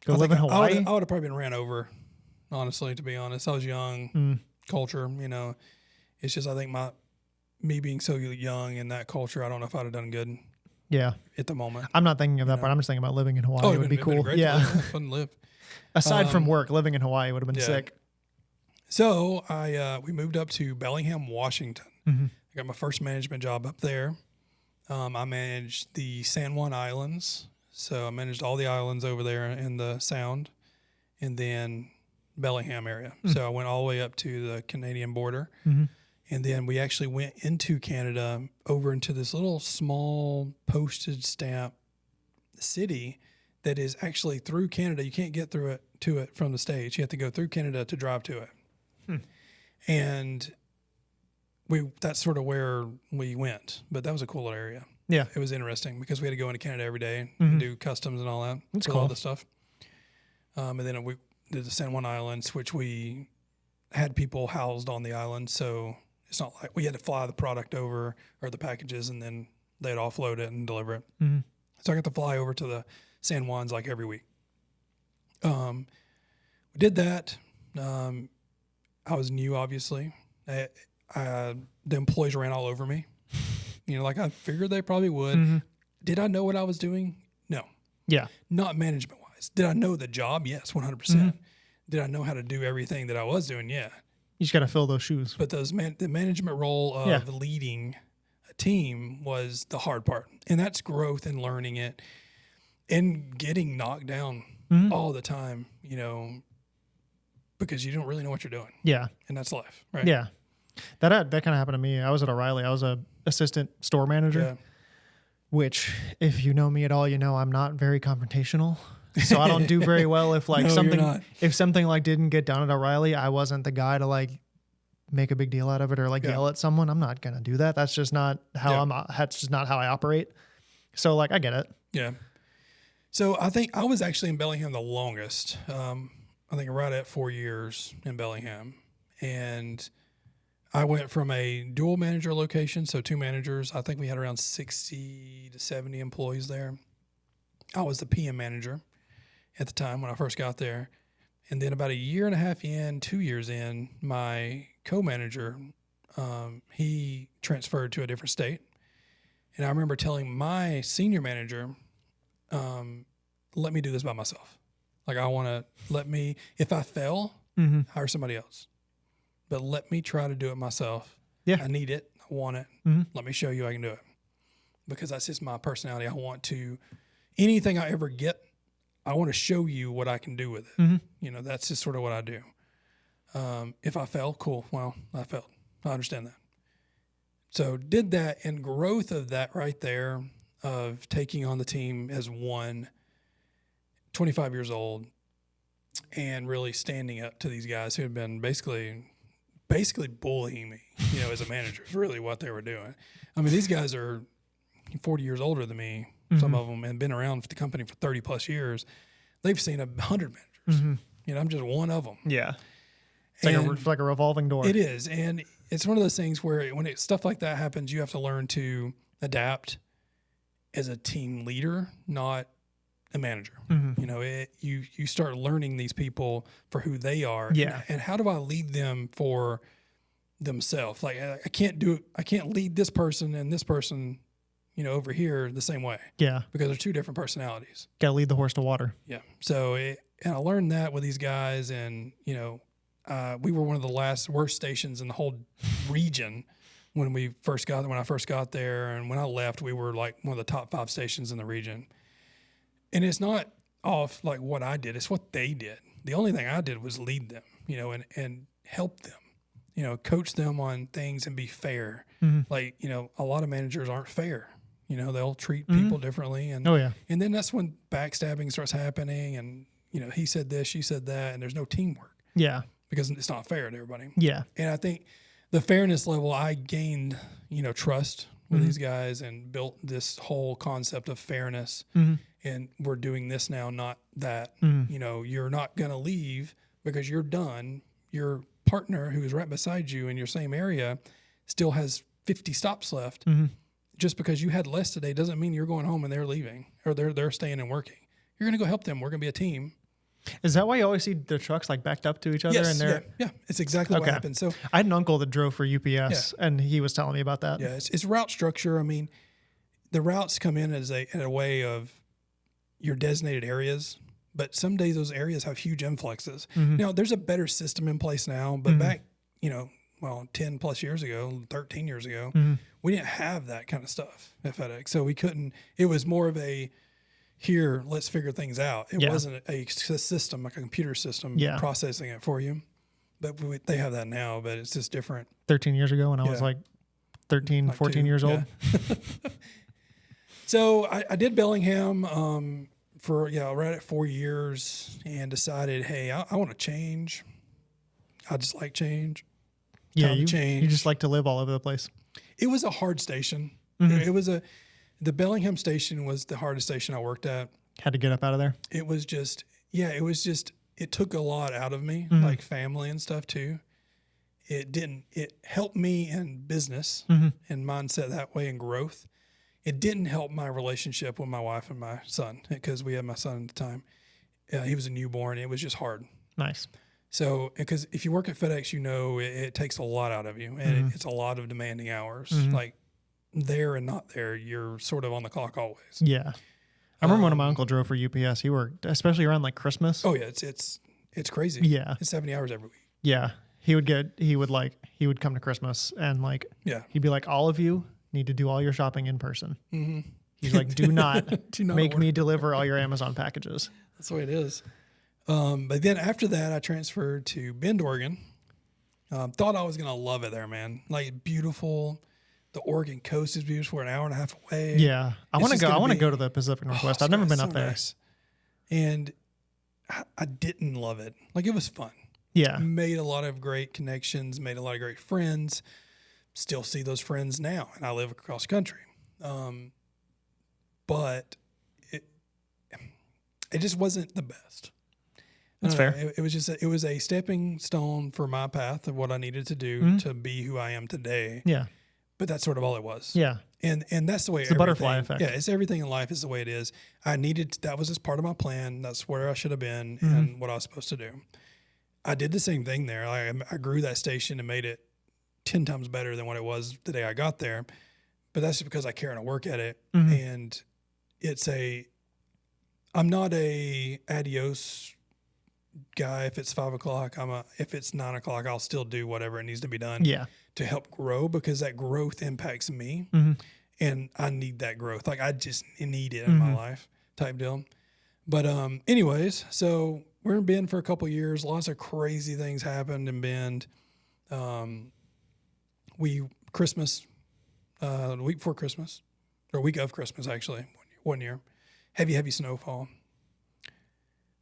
[SPEAKER 2] Go live in Hawaii?
[SPEAKER 1] I would have probably been ran over, honestly, to be honest. I was young, culture, It's just, I think me being so young in that culture, I don't know if I'd have done good.
[SPEAKER 2] Yeah.
[SPEAKER 1] At the moment.
[SPEAKER 2] I'm not thinking of that part. I'm just thinking about living in Hawaii. It would be cool. Yeah.
[SPEAKER 1] Fun to live.
[SPEAKER 2] Aside from work, living in Hawaii would have been sick.
[SPEAKER 1] So we moved up to Bellingham, Washington.
[SPEAKER 2] Mm-hmm.
[SPEAKER 1] I got my first management job up there. I managed the San Juan Islands. So I managed all the islands over there in the Sound and then Bellingham area. Mm-hmm. So I went all the way up to the Canadian border. Mm-hmm. And then we actually went into Canada over into this little small postage stamp city that is actually through Canada. You can't get to it from the States. You have to go through Canada to drive to it. And that's sort of where we went. But that was a cool little area.
[SPEAKER 2] Yeah.
[SPEAKER 1] It was interesting because we had to go into Canada every day and do customs and all that.
[SPEAKER 2] That's cool.
[SPEAKER 1] All the stuff. And then we did the San Juan Islands, which we had people housed on the island. So it's not like we had to fly the product over or the packages and then they'd offload it and deliver it. Mm-hmm. So I got to fly over to the San Juans like every week. We did that. I was new, obviously. The employees ran all over me. Like I figured they probably would. Mm-hmm. Did I know what I was doing? No.
[SPEAKER 2] Yeah.
[SPEAKER 1] Not management-wise. Did I know the job? Yes, 100%. Mm-hmm. Did I know how to do everything that I was doing? Yeah.
[SPEAKER 2] You just got to fill those shoes.
[SPEAKER 1] But the management role of leading a team was the hard part. And that's growth and learning it and getting knocked down all the time, because you don't really know what you're doing. Yeah. And that's life, right?
[SPEAKER 2] Yeah. That kind of happened to me. I was at O'Reilly. I was a assistant store manager, which if you know me at all, I'm not very confrontational. So I don't do very well if something like didn't get done at O'Reilly. I wasn't the guy to make a big deal out of it or yell at someone. I'm not going to do that. That's just not how that's just not how I operate. So I get it.
[SPEAKER 1] Yeah. So I think I was actually in Bellingham the longest. I think right at 4 years in Bellingham. And I went from a dual manager location, so 2 managers. I think we had around 60 to 70 employees there. I was the PM manager at the time when I first got there. And then about a year and a half in, 2 years in, my co-manager, he transferred to a different state. And I remember telling my senior manager, let me do this by myself. I want to if I fail, hire somebody else. But let me try to do it myself. Yeah. I need it. I want it. Mm-hmm. Let me show you I can do it. Because that's just my personality. I want to, anything I ever get, I want to show you what I can do with it. Mm-hmm. That's just sort of what I do. If I fail, cool. Well, I failed. I understand that. So did that, and growth of that right there of taking on the team as 25 years old, and really standing up to these guys who had been basically bullying me, as a manager is really what they were doing. I mean, these guys are 40 years older than me, some of them, and been around the company for 30 plus years. They've seen 100 managers. Mm-hmm. I'm just one of them.
[SPEAKER 2] Yeah. It's like a revolving door.
[SPEAKER 1] It is. And it's one of those things where when stuff like that happens, you have to learn to adapt as a team leader, not a manager. Mm-hmm. You start learning these people for who they are. Yeah. And how do I lead them for themselves? I can't lead this person and this person, over here the same way. Yeah. Because they're 2 different personalities.
[SPEAKER 2] Got to lead the horse to water.
[SPEAKER 1] Yeah. So, and I learned that with these guys, and, we were one of the worst stations in the whole region when I first got there. And when I left, we were one of the top 5 stations in the region. And it's not off what I did, it's what they did. The only thing I did was lead them, and help them, coach them on things and be fair. Mm-hmm. A lot of managers aren't fair. They'll treat people differently. And and then that's when backstabbing starts happening, and, he said this, she said that, and there's no teamwork. Yeah. Because it's not fair to everybody. Yeah. And I think the fairness level, I gained, trust with these guys and built this whole concept of fairness. Mm-hmm. And we're doing this now, not that. Mm-hmm. You're not going to leave because you're done. You're partner who is right beside you in your same area still has 50 stops left. Just because you had less today doesn't mean you're going home and they're leaving or they're staying and working. You're going to go help them. We're going to be a team.
[SPEAKER 2] Is that why you always see the trucks like backed up to each other?
[SPEAKER 1] Yes,
[SPEAKER 2] and
[SPEAKER 1] yeah. It's exactly what happened. So
[SPEAKER 2] I had an uncle that drove for UPS, and he was telling me about that.
[SPEAKER 1] Yeah, it's route structure. I mean, the routes come in as a way of your designated areas, but some days those areas have huge influxes. Now, there's a better system in place now, but back, 10 plus years ago, 13 years ago, we didn't have that kind of stuff at FedEx. So we couldn't, it was more of a, here, let's figure things out. It wasn't a system, like a computer system processing it for you. But they have that now, but it's just different.
[SPEAKER 2] 13 years ago when I was like 13, like 14 years old.
[SPEAKER 1] So I did Bellingham for, right at 4 years and decided, hey, I want to change. I just like change.
[SPEAKER 2] Yeah, you just like to live all over the place.
[SPEAKER 1] It was a hard station. It was the Bellingham station was the hardest station I worked at.
[SPEAKER 2] Had to get up out of there.
[SPEAKER 1] It was just, it took a lot out of me, like family and stuff too. It helped me in business and mindset that way and growth. It didn't help my relationship with my wife and my son because we had my son at the time. He was a newborn. It was just hard.
[SPEAKER 2] Nice.
[SPEAKER 1] So, because if you work at FedEx, it takes a lot out of you and it's a lot of demanding hours. Like there and not there, you're sort of on the clock always.
[SPEAKER 2] Yeah. I remember when my uncle drove for UPS, he worked, especially around like Christmas.
[SPEAKER 1] Oh yeah. It's crazy.
[SPEAKER 2] Yeah.
[SPEAKER 1] It's 70 hours every week.
[SPEAKER 2] Yeah. He would come to Christmas and he'd be like, all of you need to do all your shopping in person. He's like, do not make me deliver all your Amazon packages.
[SPEAKER 1] That's the way it is. But then after that, I transferred to Bend, Oregon. Thought I was going to love it there, man. Like beautiful. The Oregon coast is beautiful. We're an hour and a half away.
[SPEAKER 2] Yeah. I want to go. I want to go to the Pacific Northwest. I've never been up there.
[SPEAKER 1] Nice. And I didn't love it. Like it was fun.
[SPEAKER 2] Yeah.
[SPEAKER 1] Made a lot of great connections, made a lot of great friends. Still see those friends now. And I live across the country. But it just wasn't the best.
[SPEAKER 2] That's fair.
[SPEAKER 1] It was a stepping stone for my path of what I needed to do to be who I am today.
[SPEAKER 2] Yeah.
[SPEAKER 1] But that's sort of all it was.
[SPEAKER 2] Yeah.
[SPEAKER 1] And that's the way
[SPEAKER 2] it's the butterfly effect.
[SPEAKER 1] Yeah, it's everything in life is the way it is. That was just part of my plan. That's where I should have been and what I was supposed to do. I did the same thing there. I grew that station and made it 10 times better than what it was the day I got there. But that's just because I care and I work at it. And I'm not a adios guy. If it's 5 o'clock, if it's 9 o'clock, I'll still do whatever it needs to be done to help grow because that growth impacts me and I need that growth. Like I just need it in my life type deal. But anyways, so we're in Bend for a couple of years. Lots of crazy things happened in Bend. Christmas, the week before Christmas, or week of Christmas actually, one year, heavy snowfall.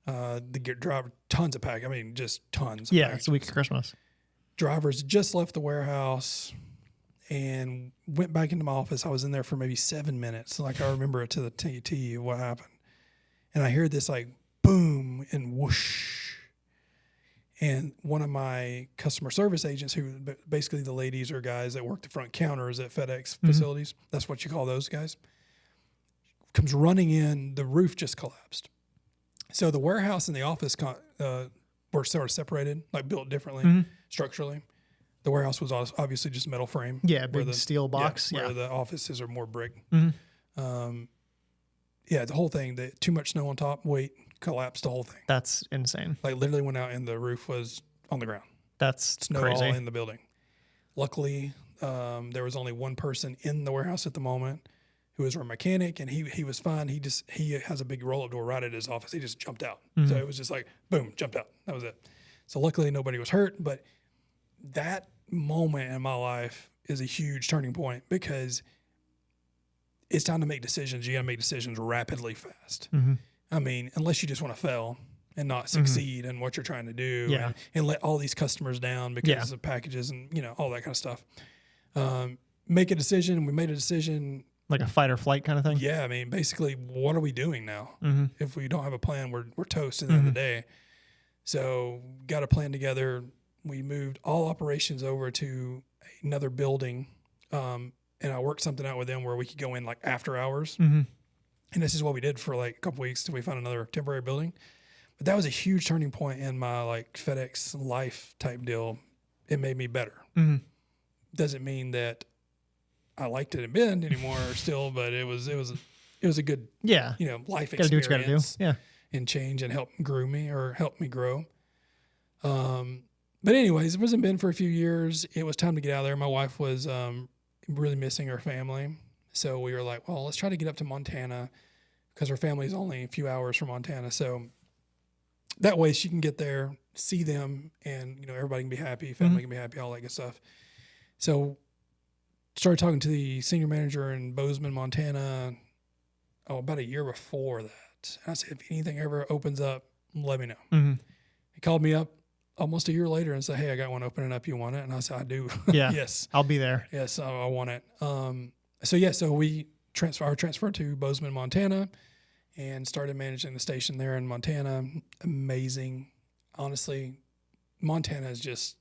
[SPEAKER 1] The driver, tons of pack. I mean, just tons.
[SPEAKER 2] Yeah, it's the week of Christmas.
[SPEAKER 1] Drivers just left the warehouse and went back into my office. I was in there for maybe 7 minutes. Like I remember it to the T what happened. And I hear this like boom and whoosh. And one of my customer service agents, who basically the ladies or guys that work the front counters at FedEx facilities, that's what you call those guys, comes running in. The roof just collapsed. So the warehouse and the office were sort of separated, like built differently structurally. The warehouse was obviously just metal frame.
[SPEAKER 2] Yeah, big steel box.
[SPEAKER 1] Where the offices are more brick. The whole thing, too much snow on top, collapsed the whole thing.
[SPEAKER 2] That's insane.
[SPEAKER 1] Like literally went out and the roof was on the ground.
[SPEAKER 2] That's
[SPEAKER 1] snow
[SPEAKER 2] crazy.
[SPEAKER 1] All in the building. Luckily, there was only one person in the warehouse at the moment who was a mechanic, and he was fine. He has a big roll-up door right at his office. He just jumped out. So it was just like, boom, jumped out. That was it. So luckily nobody was hurt, but that moment in my life is a huge turning point because it's time to make decisions. You got to make decisions rapidly fast. I mean, unless you just want to fail and not succeed in what you're trying to do and let all these customers down because of packages and, all that kind of stuff. Make a decision. We made a decision.
[SPEAKER 2] Like a fight or flight kind of thing?
[SPEAKER 1] Yeah, I mean, basically, what are we doing now? If we don't have a plan, we're toast at the end of the day. So got a plan together, we moved all operations over to another building. And I worked something out with them where we could go in like after hours.
[SPEAKER 2] Mm-hmm.
[SPEAKER 1] And this is what we did for like a couple weeks till we found another temporary building. But that was a huge turning point in my like FedEx life type deal. It made me better.
[SPEAKER 2] Mm-hmm.
[SPEAKER 1] Doesn't mean that I liked it in Bend anymore still, but it was a good,
[SPEAKER 2] Yeah.
[SPEAKER 1] life
[SPEAKER 2] Gotta do what you gotta do.
[SPEAKER 1] experience
[SPEAKER 2] Yeah.
[SPEAKER 1] and change and help me grow. But anyways, it was in Bend for a few years. It was time to get out of there. My wife was really missing her family. So we were like, well, let's try to get up to Montana because her family's only a few hours from Montana. So that way she can get there, see them, and, everybody can be happy, family can be happy, all that good stuff. So started talking to the senior manager in Bozeman, Montana, about a year before that. And I said, if anything ever opens up, let me know.
[SPEAKER 2] Mm-hmm.
[SPEAKER 1] He called me up almost a year later and said, hey, I got one opening up. You want it? And I said, I do.
[SPEAKER 2] Yeah.
[SPEAKER 1] Yes.
[SPEAKER 2] I'll be there.
[SPEAKER 1] Yes, I want it. So we transferred to Bozeman, Montana, and started managing the station there in Montana. Amazing. Honestly, Montana is just,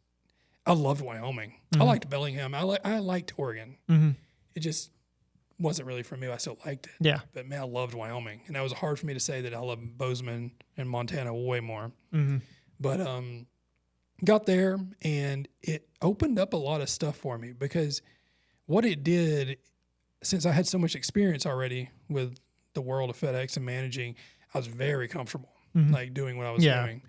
[SPEAKER 1] I loved Wyoming.
[SPEAKER 2] Mm-hmm.
[SPEAKER 1] I liked Bellingham. I liked Oregon.
[SPEAKER 2] Mm-hmm.
[SPEAKER 1] It just wasn't really for me. I still liked it.
[SPEAKER 2] Yeah.
[SPEAKER 1] But man, I loved Wyoming. And that was hard for me to say that I love Bozeman and Montana way more.
[SPEAKER 2] Mm-hmm.
[SPEAKER 1] But got there and it opened up a lot of stuff for me because what it did, since I had so much experience already with the world of FedEx and managing, I was very comfortable, like doing what I was doing.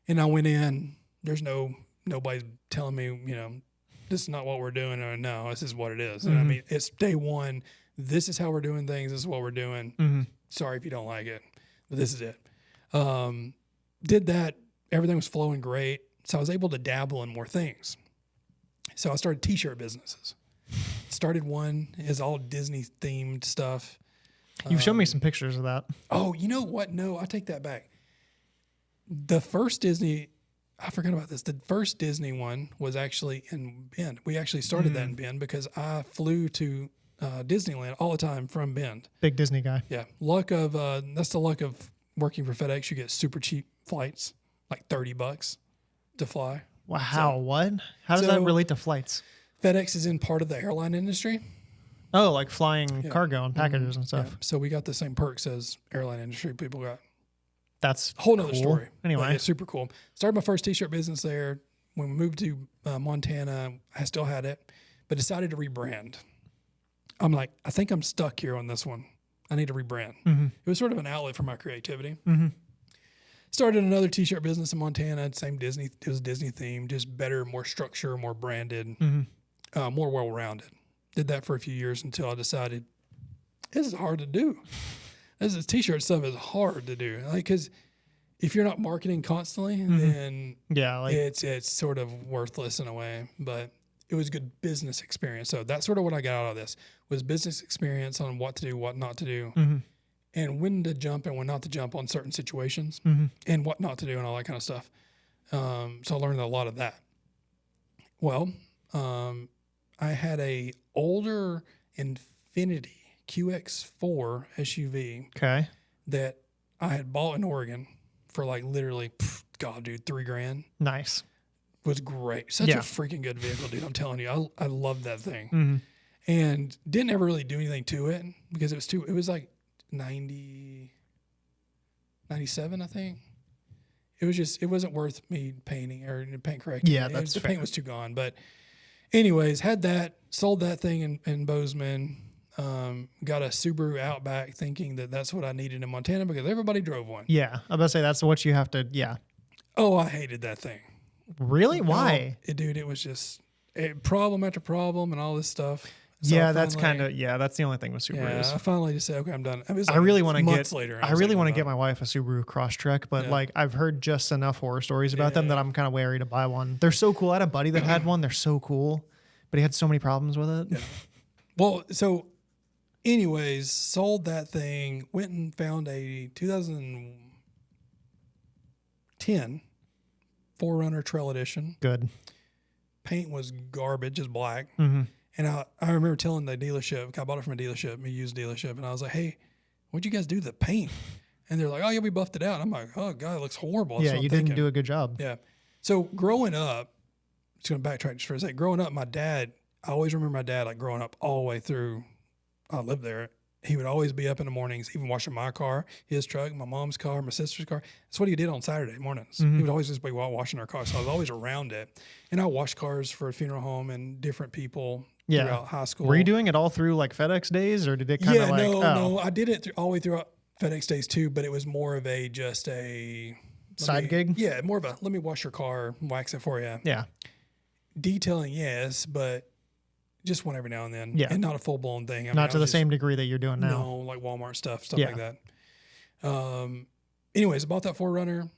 [SPEAKER 1] And I went in, there's nobody's telling me, this is not what we're doing, or no, this is what it is. And I mean, it's day one. This is how we're doing things. This is what we're doing.
[SPEAKER 2] Mm-hmm.
[SPEAKER 1] Sorry if you don't like it, but this is it. Did that. Everything was flowing great. So I was able to dabble in more things. So I started t-shirt businesses. Started one, is all Disney themed stuff.
[SPEAKER 2] You've shown me some pictures of that.
[SPEAKER 1] Oh, you know what? No, I take that back. The first Disney, I forgot about this. The first Disney one was actually in Bend. We actually started that in Bend because I flew to Disneyland all the time from Bend.
[SPEAKER 2] Big Disney guy.
[SPEAKER 1] Yeah. That's the luck of working for FedEx. You get super cheap flights, like $30 to fly.
[SPEAKER 2] Wow.
[SPEAKER 1] So-
[SPEAKER 2] what? How does that relate to flights?
[SPEAKER 1] FedEx is in part of the airline industry.
[SPEAKER 2] Oh, like flying cargo and packages and stuff.
[SPEAKER 1] Yeah. So we got the same perks as airline industry people got.
[SPEAKER 2] That's
[SPEAKER 1] A whole nother
[SPEAKER 2] cool.
[SPEAKER 1] story.
[SPEAKER 2] Anyway.
[SPEAKER 1] Like, it's super cool. Started my first t-shirt business there. When we moved to Montana, I still had it, but decided to rebrand. I'm like, I think I'm stuck here on this one. I need to rebrand.
[SPEAKER 2] Mm-hmm.
[SPEAKER 1] It was sort of an outlet for my creativity.
[SPEAKER 2] Mm-hmm.
[SPEAKER 1] Started another t-shirt business in Montana, same Disney. It was Disney themed, just better, more structure, more branded, more well-rounded. Did that for a few years until I decided this is hard to do. This t-shirt stuff is hard to do. Like, because if you're not marketing constantly, then it's sort of worthless in a way. But it was a good business experience. So that's sort of what I got out of this was business experience on what to do, what not to do, and when to jump and when not to jump on certain situations, and what not to do and all that kind of stuff. So I learned a lot of that. Well, I had a older Infiniti QX4 SUV that I had bought in Oregon for like literally, dude, $3,000.
[SPEAKER 2] Nice.
[SPEAKER 1] Was great. Such a freaking good vehicle, dude. I'm telling you, I love that thing. And didn't ever really do anything to it because it was like 97, I think. It wasn't worth me painting or paint correcting.
[SPEAKER 2] Yeah, that's
[SPEAKER 1] the
[SPEAKER 2] fair.
[SPEAKER 1] paint was too gone. But anyways, had that, sold that thing in Bozeman, got a Subaru Outback thinking that that's what I needed in Montana because everybody drove one.
[SPEAKER 2] Yeah. I'm about to say that's what you have to,
[SPEAKER 1] Oh, I hated that thing.
[SPEAKER 2] Really? Why?
[SPEAKER 1] Dude, it was just problem after problem and all this stuff. So
[SPEAKER 2] that's the only thing with Subarus.
[SPEAKER 1] I finally just said, okay, I'm done.
[SPEAKER 2] I really want to
[SPEAKER 1] months later.
[SPEAKER 2] I really want to get my wife a Subaru Crosstrek, but like I've heard just enough horror stories about them that I'm kind of wary to buy one. They're so cool. I had a buddy that had one. They're so cool, but he had so many problems with it.
[SPEAKER 1] Yeah. Well, so anyways, sold that thing, went and found a 2010 4Runner Trail Edition.
[SPEAKER 2] Good.
[SPEAKER 1] Paint was garbage, just black.
[SPEAKER 2] Mm-hmm.
[SPEAKER 1] And I remember telling the dealership, I bought it from a dealership, a used dealership, and I was like, hey, what'd you guys do to the paint? And they're like, oh, yeah, we buffed it out. And I'm like, oh, God, it looks horrible.
[SPEAKER 2] Yeah, you didn't do a good job.
[SPEAKER 1] Yeah. So growing up, just going to backtrack just for a second. Growing up, I always remember my dad, like growing up all the way through, I lived there. He would always be up in the mornings, even washing my car, his truck, my mom's car, my sister's car. That's what he did on Saturday mornings. He would always just be washing our car. So I was always around it. And I washed cars for a funeral home and different people throughout high school.
[SPEAKER 2] Were you doing it all through like FedEx days, or did it kind of
[SPEAKER 1] No, I did it all the way throughout FedEx days too, but it was more of a
[SPEAKER 2] side gig?
[SPEAKER 1] Yeah, more of a let me wash your car, wax it for you.
[SPEAKER 2] Yeah.
[SPEAKER 1] Detailing, yes, but just one every now and then.
[SPEAKER 2] Yeah.
[SPEAKER 1] And not a full blown thing.
[SPEAKER 2] Not to the same degree that you're doing now.
[SPEAKER 1] No, like Walmart stuff like that. Anyways, I bought that 4Runner,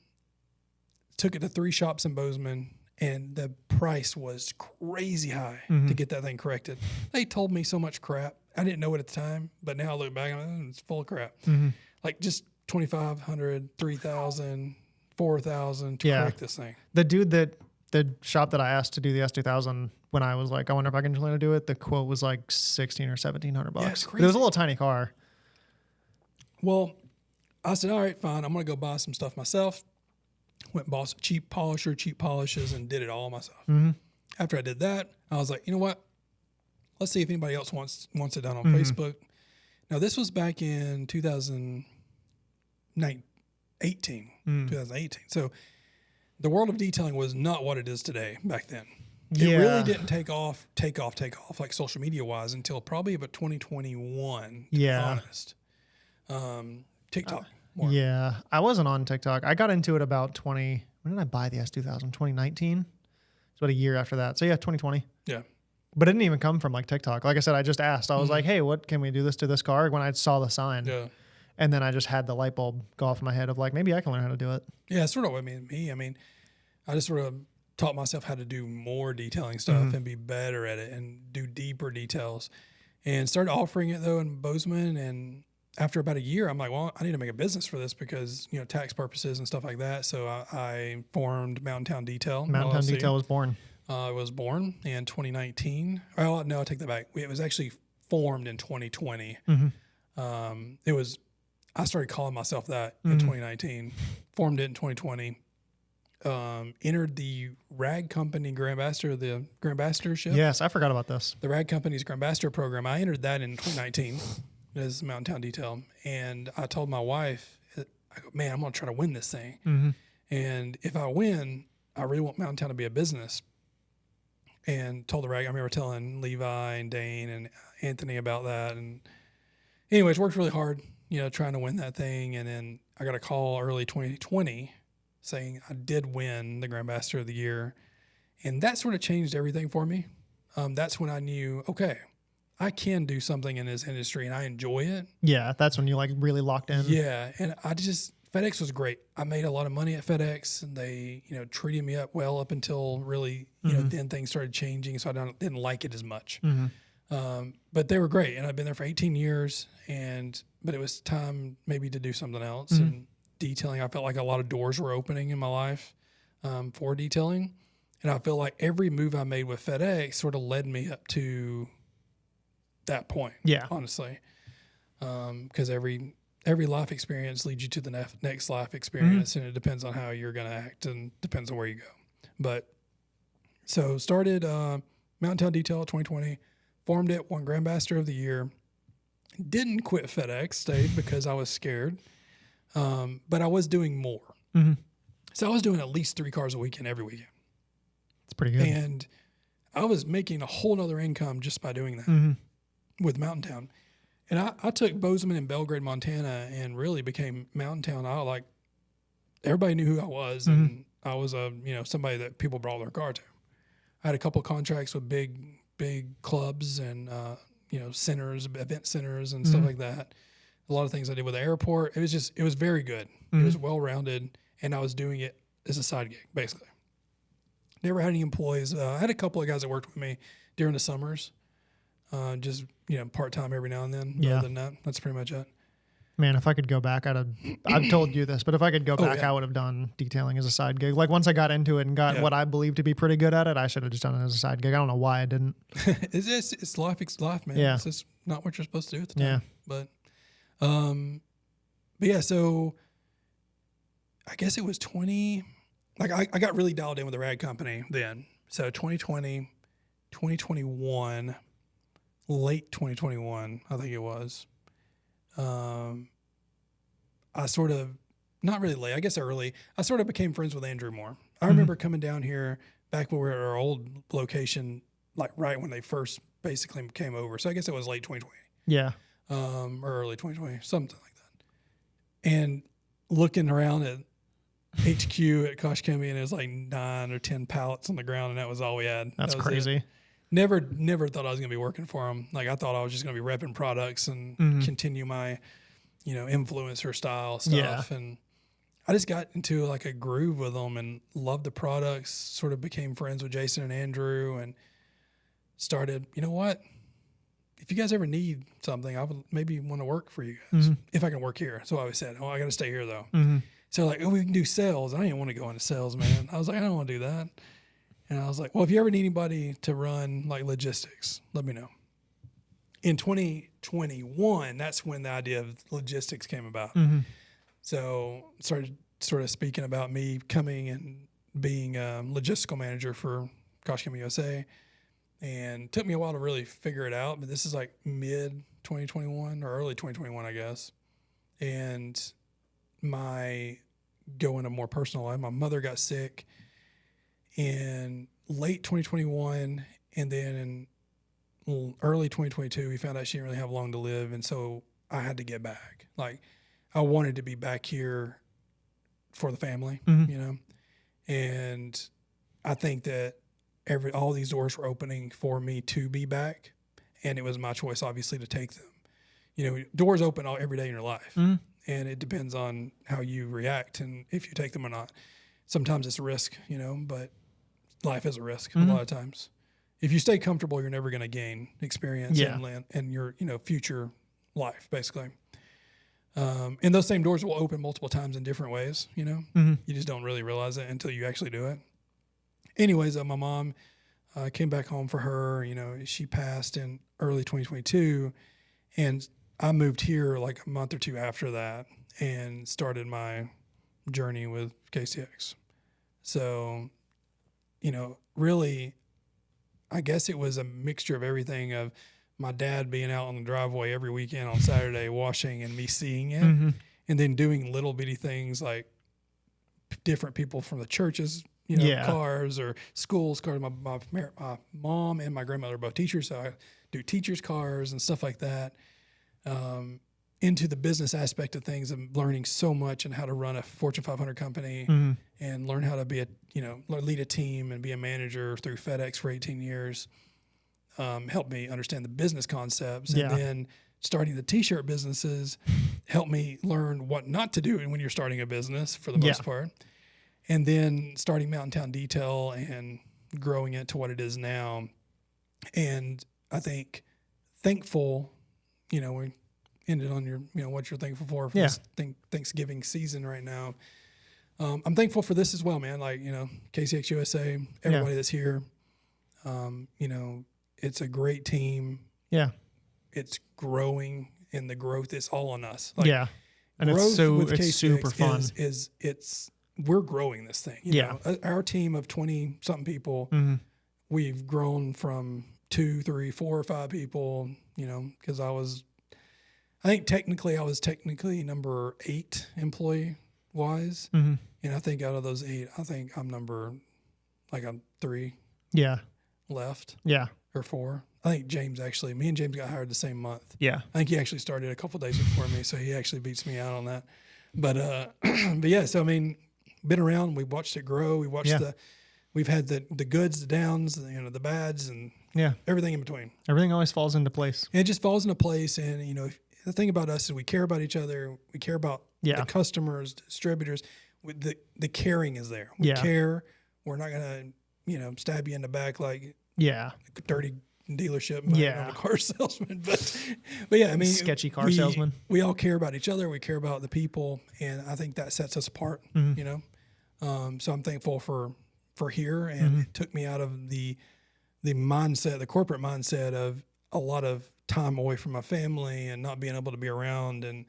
[SPEAKER 1] took it to 3 shops in Bozeman, and the price was crazy high to get that thing corrected. They told me so much crap. I didn't know it at the time, but now I look back and it's full of crap. Like just $2,500, $3,000, $4,000 to correct this thing.
[SPEAKER 2] The shop that I asked to do the S2000, when I was like, I wonder if I can learn to do it, the quote was like $1,600 or $1,700.
[SPEAKER 1] Yeah, it's
[SPEAKER 2] But
[SPEAKER 1] crazy.
[SPEAKER 2] it was a little tiny car.
[SPEAKER 1] Well, I said, all right, fine. I'm going to go buy some stuff myself. Went and bought some cheap polishes, and did it all myself. After I did that, I was like, you know what? Let's see if anybody else wants it done on Facebook. Now, this was back in 2018. So the world of detailing was not what it is today back then. It really didn't take off like social media wise until probably about 2021, to be honest. TikTok. More.
[SPEAKER 2] Yeah. I wasn't on TikTok. I got into it about when did I buy the S2000? 2019? It's about a year after that. So yeah, 2020.
[SPEAKER 1] Yeah.
[SPEAKER 2] But it didn't even come from like TikTok. Like I said, I just asked. I was like, hey, what can we do this to this car? When I saw the sign.
[SPEAKER 1] Yeah.
[SPEAKER 2] And then I just had the light bulb go off in my head of like, maybe I can learn how to do it.
[SPEAKER 1] Yeah, sort of what I mean, I just sort of taught myself how to do more detailing stuff and be better at it and do deeper details, and started offering it though in Bozeman. And after about a year, I'm like, well, I need to make a business for this because, tax purposes and stuff like that. So I formed Mountain Town Detail.
[SPEAKER 2] Mountain Town Detail was born.
[SPEAKER 1] It was born in 2019. Well, no, I take that back. It was actually formed in 2020. I started calling myself that in 2019, formed it in 2020, entered the Rag Company Grand Ambassadorship.
[SPEAKER 2] Yes, I forgot about this.
[SPEAKER 1] The Rag Company's Grand Ambassador program. I entered that in 2019 as Mountain Town Detail. And I told my wife, I go, man, I'm going to try to win this thing. And if I win, I really want Mountain Town to be a business. And told the Rag, I remember telling Levi and Dane and Anthony about that. And anyways, worked really hard, trying to win that thing. And then I got a call early 2020 saying I did win the Grand Ambassador of the Year. And that sort of changed everything for me. That's when I knew, okay, I can do something in this industry and I enjoy it.
[SPEAKER 2] Yeah, that's when you like really locked in.
[SPEAKER 1] Yeah, and FedEx was great. I made a lot of money at FedEx, and they, treated me up well up until really, then things started changing, so I didn't like it as much. But they were great, and I've been there for 18 years, but it was time maybe to do something else. And detailing, I felt like a lot of doors were opening in my life for detailing, and I feel like every move I made with FedEx sort of led me up to that point.
[SPEAKER 2] Yeah,
[SPEAKER 1] honestly, because every life experience leads you to the next life experience, and it depends on how you're going to act and depends on where you go. But so started Mountain Town Detail 2020, formed it, won Grand Ambassador of the Year. Didn't quit FedEx, stayed because I was scared, but I was doing more. So I was doing at least 3 cars a weekend every weekend.
[SPEAKER 2] It's pretty good.
[SPEAKER 1] And I was making a whole nother income just by doing that with Mountain Town. And I took Bozeman and Belgrade, Montana, and really became Mountain Town. Everybody knew who I was, and I was somebody that people brought their car to. I had a couple of contracts with big clubs and centers, event centers, and stuff like that. A lot of things I did with the airport. It was very good. It was well rounded, and I was doing it as a side gig basically. Never had any employees. I had a couple of guys that worked with me during the summers. Just part-time every now and then.
[SPEAKER 2] Yeah.
[SPEAKER 1] Other than that, that's pretty much it.
[SPEAKER 2] Man, if I could go back, I've told you this, but if I could go back, I would have done detailing as a side gig. Like once I got into it and got what I believe to be pretty good at it, I should have just done it as a side gig. I don't know why I didn't.
[SPEAKER 1] It's life, man.
[SPEAKER 2] Yeah.
[SPEAKER 1] It's just not what you're supposed to do at the time. Yeah. But yeah, so I guess it was 20. Like I got really dialed in with the Rag Company then. So 2020, 2021, late 2021, I think it was. I sort of, not really late, I guess early, I sort of became friends with Andrew more. I remember coming down here back when we were at our old location, like right when they first basically came over. So I guess it was late 2020.
[SPEAKER 2] Yeah.
[SPEAKER 1] Or early 2020, something like that. And looking around at HQ at Koch Chemie, and it was like 9 or 10 pallets on the ground, and that was all we had.
[SPEAKER 2] That's crazy.
[SPEAKER 1] It. Never thought I was going to be working for them. Like I thought I was just going to be repping products and continue my, influencer style stuff. Yeah. And I just got into like a groove with them and loved the products, sort of became friends with Jason and Andrew and started, you know what? If you guys ever need something, I would maybe want to work for you guys if I can work here. So I always said, I got to stay here though. So like, we can do sales. I didn't want to go into sales, man. I was like, I don't want to do that. And I was like, well, if you ever need anybody to run like logistics, let me know. In 2021, that's when the idea of logistics came about. So started sort of speaking about me coming and being a logistical manager for Koch Chemie USA. And took me a while to really figure it out, but this is like mid 2021 or early 2021, I guess. And going a more personal life, my mother got sick in late 2021, and then in early 2022, we found out she didn't really have long to live, and so I had to get back. Like, I wanted to be back here for the family, and I think that all these doors were opening for me to be back, and it was my choice, obviously, to take them. Doors open every day in your life, and it depends on how you react and if you take them or not. Sometimes it's a risk, but life is a risk a lot of times. If you stay comfortable, you're never going to gain experience and your future life, basically. And those same doors will open multiple times in different ways. You just don't really realize it until you actually do it. Anyways, my mom came back home for her. She passed in early 2022, and I moved here like a month or two after that and started my journey with KCX. So, really, I guess it was a mixture of everything of my dad being out on the driveway every weekend on Saturday washing and me seeing it, and then doing little bitty things like different people from the churches, cars or schools cars. My mom and my grandmother are both teachers, so I do teachers' cars and stuff like that. Into the business aspect of things, I'm learning so much and how to run a Fortune 500 company and learn how to be lead a team and be a manager through FedEx for 18 years. Helped me understand the business concepts, and then starting the t-shirt businesses helped me learn what not to do when you're starting a business for the most part. And then starting Mountain Town Detail and growing it to what it is now. And I think thankful, we ended on your, what you're thankful for this Thanksgiving season right now. I'm thankful for this as well, man. Like, KCX USA, everybody that's here, it's a great team. Yeah. It's growing, and the growth is all on us. Like,
[SPEAKER 2] and it's super fun.
[SPEAKER 1] We're growing this thing. Our team of 20 something people, we've grown from 2, 3, 4, or 5 people, because I was technically number 8 employee wise. And I think out of those 8, I think I'm I'm 3 left. Or 4. I think me and James got hired the same month. I think he actually started a couple days before me, so he actually beats me out on that. But so I mean, been around, we've watched it grow. We've had the goods, the downs, the bads, and everything in between.
[SPEAKER 2] Everything always falls into place.
[SPEAKER 1] And it just falls into place. And the thing about us is we care about each other. We care about the customers, distributors. The caring is there. We care. We're not gonna stab you in the back like a dirty dealership on a car salesman. But I mean,
[SPEAKER 2] sketchy car salesman.
[SPEAKER 1] We all care about each other. We care about the people, and I think that sets us apart. So I'm thankful for here, and it took me out of the mindset, the corporate mindset of a lot of time away from my family and not being able to be around and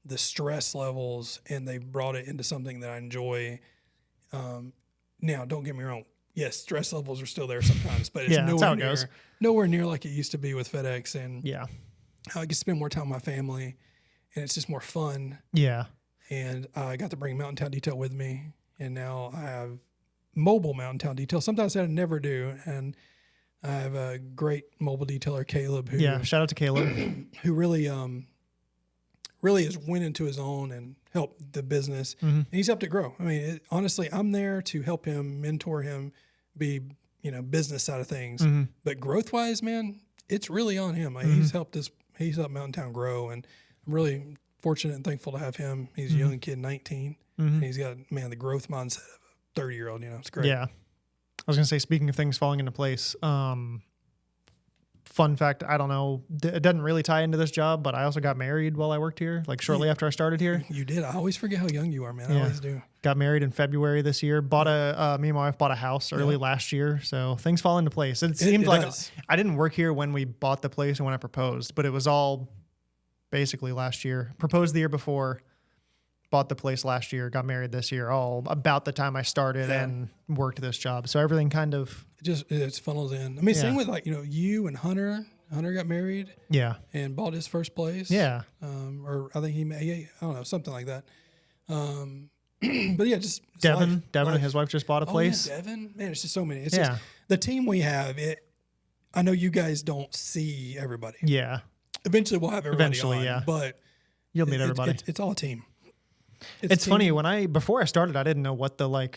[SPEAKER 1] the stress levels, and they brought it into something that I enjoy. Now, don't get me wrong. yes, stress levels are still there sometimes, but it's nowhere near like it used to be with FedEx. And I get to spend more time with my family, and it's just more fun.
[SPEAKER 2] Yeah.
[SPEAKER 1] And I got to bring Mountain Town Detail with me, and now I have mobile Mountain Town Detail. Sometimes I never do, and I have a great mobile detailer, Caleb. Who
[SPEAKER 2] shout out to Caleb,
[SPEAKER 1] who really has went into his own and helped the business, and he's helped it grow. I mean, honestly, I'm there to help him, mentor him, be business side of things, but growth wise, man, it's really on him. Like, he's helped Mountain Town grow, and I'm really fortunate and thankful to have him. He's a young kid, 19, and he's got the growth mindset of a 30-year-old. It's great.
[SPEAKER 2] Yeah, I was gonna say, speaking of things falling into place. Fun fact, I don't know, it doesn't really tie into this job, but I also got married while I worked here, like shortly after I started here.
[SPEAKER 1] You did. I always forget how young you are, man. I always do.
[SPEAKER 2] Got married in February this year. Me and my wife bought a house early last year, so things fall into place. It seemed like I didn't work here when we bought the place and when I proposed, but it was all basically last year. Proposed the year before, bought the place last year, got married this year, all about the time I started and worked this job. So everything kind of
[SPEAKER 1] it funnels in. I mean, same with you and Hunter. Hunter got married.
[SPEAKER 2] Yeah.
[SPEAKER 1] And bought his first place.
[SPEAKER 2] Yeah.
[SPEAKER 1] Or I think I don't know, something like that. But yeah, just
[SPEAKER 2] Devin and his wife just bought a place.
[SPEAKER 1] Yeah, Devin, man, it's just so many. It's just the team we have. I know you guys don't see everybody.
[SPEAKER 2] Yeah.
[SPEAKER 1] Eventually we'll have everybody on, but
[SPEAKER 2] you'll meet everybody.
[SPEAKER 1] It's all a team.
[SPEAKER 2] It's funny, before I started, I didn't know what the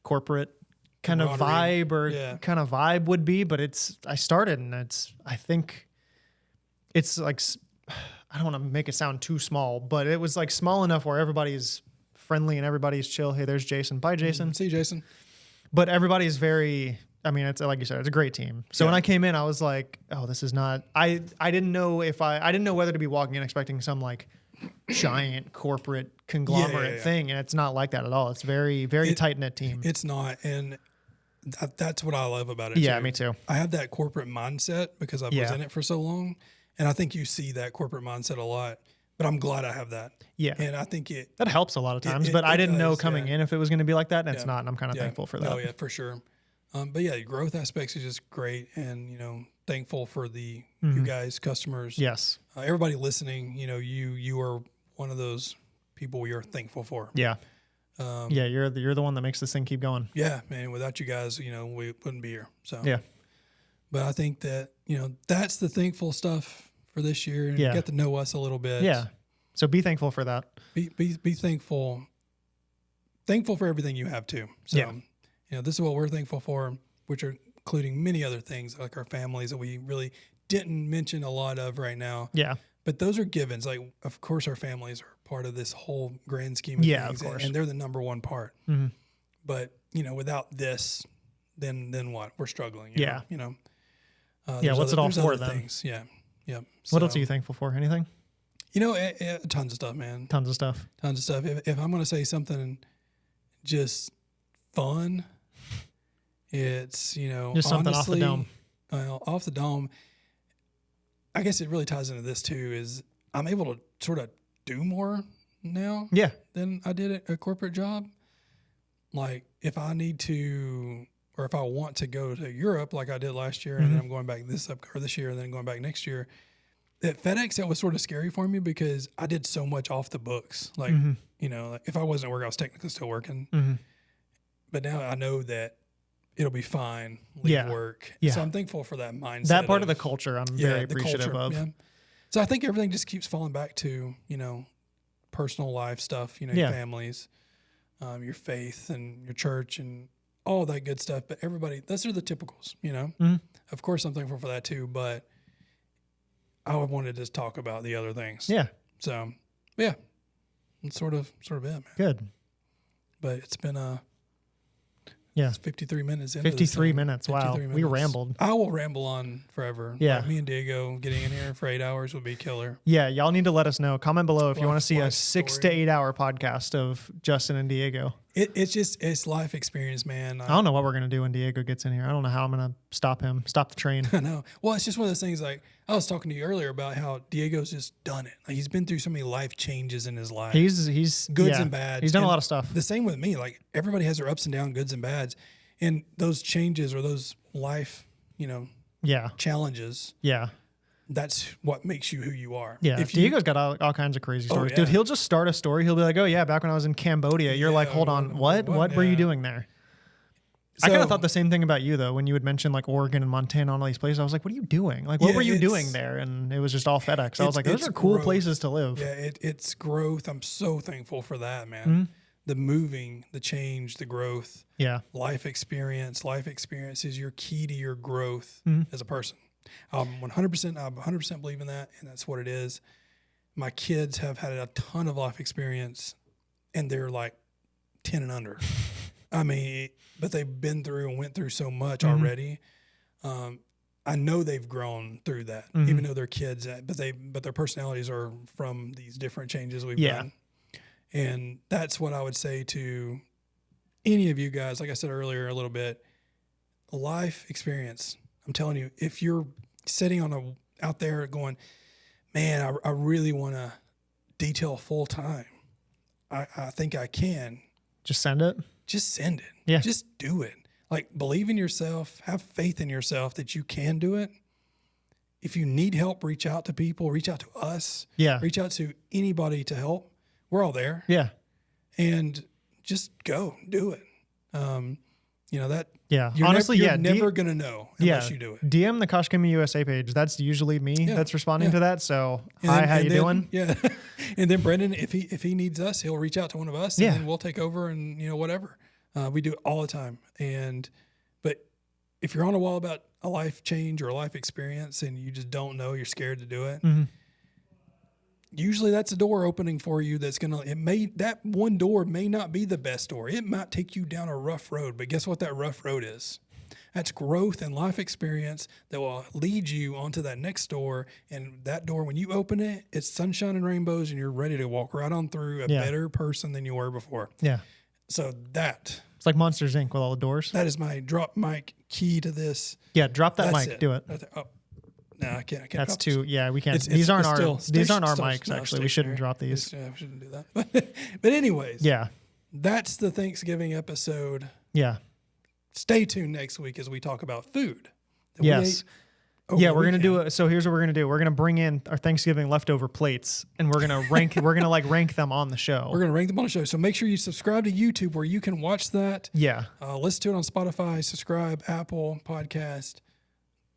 [SPEAKER 2] corporate kind of vibe would be, but I started, and I think it's like, I don't want to make it sound too small, but it was like small enough where everybody's friendly and everybody's chill. Hey, there's Jason. Bye, Jason.
[SPEAKER 1] See you, Jason.
[SPEAKER 2] But everybody's it's like you said, it's a great team. So when I came in, I was like, oh, this is not, I didn't know I didn't know whether to be walking in expecting some giant corporate conglomerate thing, and it's not like that at all. It's very, very tight-knit team.
[SPEAKER 1] It's not, and that's what I love about it.
[SPEAKER 2] Yeah,
[SPEAKER 1] too.
[SPEAKER 2] Me too.
[SPEAKER 1] I have that corporate mindset because I was in it for so long, and I think you see that corporate mindset a lot. But I'm glad I have that. Yeah, and I think that
[SPEAKER 2] helps a lot of times. But I didn't know coming in if it was going to be like that, and it's not. And I'm kind of thankful for that.
[SPEAKER 1] Oh yeah, for sure. But yeah, the growth aspects is just great, and thankful for the you guys, customers.
[SPEAKER 2] Yes,
[SPEAKER 1] everybody listening. You are one of those people we are thankful for.
[SPEAKER 2] Yeah. You're the one that makes this thing keep going.
[SPEAKER 1] Yeah, man. Without you guys, we wouldn't be here. So
[SPEAKER 2] yeah.
[SPEAKER 1] But I think that that's the thankful stuff for this year, and get to know us a little bit.
[SPEAKER 2] Yeah. So be thankful for that.
[SPEAKER 1] Be thankful. Thankful for everything you have too. So this is what we're thankful for, which are including many other things like our families that we really didn't mention a lot of right now.
[SPEAKER 2] Yeah.
[SPEAKER 1] But those are givens. Like, of course, our families are part of this whole grand scheme of things.
[SPEAKER 2] Of course.
[SPEAKER 1] And they're the number one part. Mm-hmm. But, without this, then what? We're struggling. You know?
[SPEAKER 2] What's it all for then?
[SPEAKER 1] Things. Yeah.
[SPEAKER 2] What else are you thankful for? Anything?
[SPEAKER 1] Tons of stuff, man.
[SPEAKER 2] Tons of stuff.
[SPEAKER 1] If I'm going to say something just fun, it's,
[SPEAKER 2] just something honestly, off the dome.
[SPEAKER 1] Off the dome. I guess it really ties into this too, is I'm able to sort of do more now than I did at a corporate job. Like if I need to, or if I want to go to Europe like I did last year, and then I'm going back this year and then going back next year. At FedEx, that was sort of scary for me because I did so much off the books. Like, like if I wasn't at work, I was technically still working. Mm-hmm. But now I know that it'll be fine. Leave work. Yeah. So I'm thankful for that mindset.
[SPEAKER 2] That part of the culture I'm very appreciative of. Yeah.
[SPEAKER 1] So I think everything just keeps falling back to, personal life stuff, your families, your faith and your church and all that good stuff. But everybody, those are the typicals, Mm-hmm. Of course I'm thankful for that too, but I wanted to just talk about the other things.
[SPEAKER 2] Yeah.
[SPEAKER 1] So, yeah, it's sort of it, man.
[SPEAKER 2] Good.
[SPEAKER 1] But it's been
[SPEAKER 2] it's
[SPEAKER 1] 53 minutes.
[SPEAKER 2] 53 minutes. Wow. We rambled.
[SPEAKER 1] I will ramble on forever.
[SPEAKER 2] Yeah.
[SPEAKER 1] Like me and Diego getting in here for 8 hours would be killer.
[SPEAKER 2] Yeah. Y'all need to let us know. Comment below if you want to see a 6 to 8 hour podcast of Justin and Diego.
[SPEAKER 1] It's life experience, man.
[SPEAKER 2] I don't know what we're going to do when Diego gets in here. I don't know how I'm going to stop the train.
[SPEAKER 1] I know. Well, it's just one of those things like I was talking to you earlier about how Diego's just done it. Like he's been through so many life changes in his life.
[SPEAKER 2] He's
[SPEAKER 1] goods and bads.
[SPEAKER 2] He's done a lot of stuff.
[SPEAKER 1] The same with me. Like everybody has their ups and downs, goods and bads. And those changes or those life, challenges.
[SPEAKER 2] Yeah.
[SPEAKER 1] That's what makes you who you are.
[SPEAKER 2] Yeah. Diego's got all kinds of crazy stories. Dude, he'll just start a story. He'll be like, oh yeah, back when I was in Cambodia. You're like, hold on, what were you doing there? So, I kind of thought the same thing about you, though, when you would mention like Oregon and Montana and all these places. I was like, what are you doing? Like, what were you doing there? And it was just all FedEx. I was like, those are cool places to live.
[SPEAKER 1] Yeah, it's growth. I'm so thankful for that, man. Mm-hmm. The moving, the change, the growth.
[SPEAKER 2] Yeah.
[SPEAKER 1] Life experience is your key to your growth as a person. I 100% believe in that, and that's what it is. My kids have had a ton of life experience, and they're like 10 and under. I mean, but they've been through and went through so much already. I know they've grown through that, even though they're kids. But their personalities are from these different changes we've done. And that's what I would say to any of you guys. Like I said earlier, a little bit, life experience. I'm telling you, if you're sitting out there going, man, I really want to detail full time. I think I can.
[SPEAKER 2] Just send it.
[SPEAKER 1] Just send it.
[SPEAKER 2] Yeah.
[SPEAKER 1] Just do it. Like, believe in yourself. Have faith in yourself that you can do it. If you need help, reach out to people. Reach out to us.
[SPEAKER 2] Yeah.
[SPEAKER 1] Reach out to anybody to help. We're all there.
[SPEAKER 2] Yeah.
[SPEAKER 1] And just go. Do it. That.
[SPEAKER 2] Yeah.
[SPEAKER 1] You're
[SPEAKER 2] honestly,
[SPEAKER 1] you're never going to know unless you do it.
[SPEAKER 2] DM the Koch Chemie USA page. That's usually me that's responding to that. So, hi, how you doing?
[SPEAKER 1] Yeah. And then Brendan, if he needs us, he'll reach out to one of us and then we'll take over and, whatever. We do it all the time. But if you're on a wall about a life change or a life experience and you just don't know, you're scared to do it. Usually that's a door opening for you that one door may not be the best door. It might take you down a rough road, but guess what that rough road is? That's growth and life experience that will lead you onto that next door. And that door, when you open it, it's sunshine and rainbows and you're ready to walk right on through a better person than you were before.
[SPEAKER 2] Yeah.
[SPEAKER 1] So it's
[SPEAKER 2] like Monsters Inc. with all the doors.
[SPEAKER 1] That is my drop mic key to this.
[SPEAKER 2] Yeah. Drop that mic. Do it.
[SPEAKER 1] Oh. No, I can't.
[SPEAKER 2] That's too. Yeah, we can't. These aren't our mics. Actually, we shouldn't drop these.
[SPEAKER 1] We shouldn't do that. But anyways, that's the Thanksgiving episode.
[SPEAKER 2] Yeah.
[SPEAKER 1] Stay tuned next week as we talk about food.
[SPEAKER 2] Yes. We're gonna do it. So here's what we're gonna do. We're gonna bring in our Thanksgiving leftover plates, and we're gonna rank. We're gonna rank them on the show.
[SPEAKER 1] We're gonna rank them on the show. So make sure you subscribe to YouTube where you can watch that.
[SPEAKER 2] Yeah.
[SPEAKER 1] Listen to it on Spotify. Subscribe, Apple Podcast,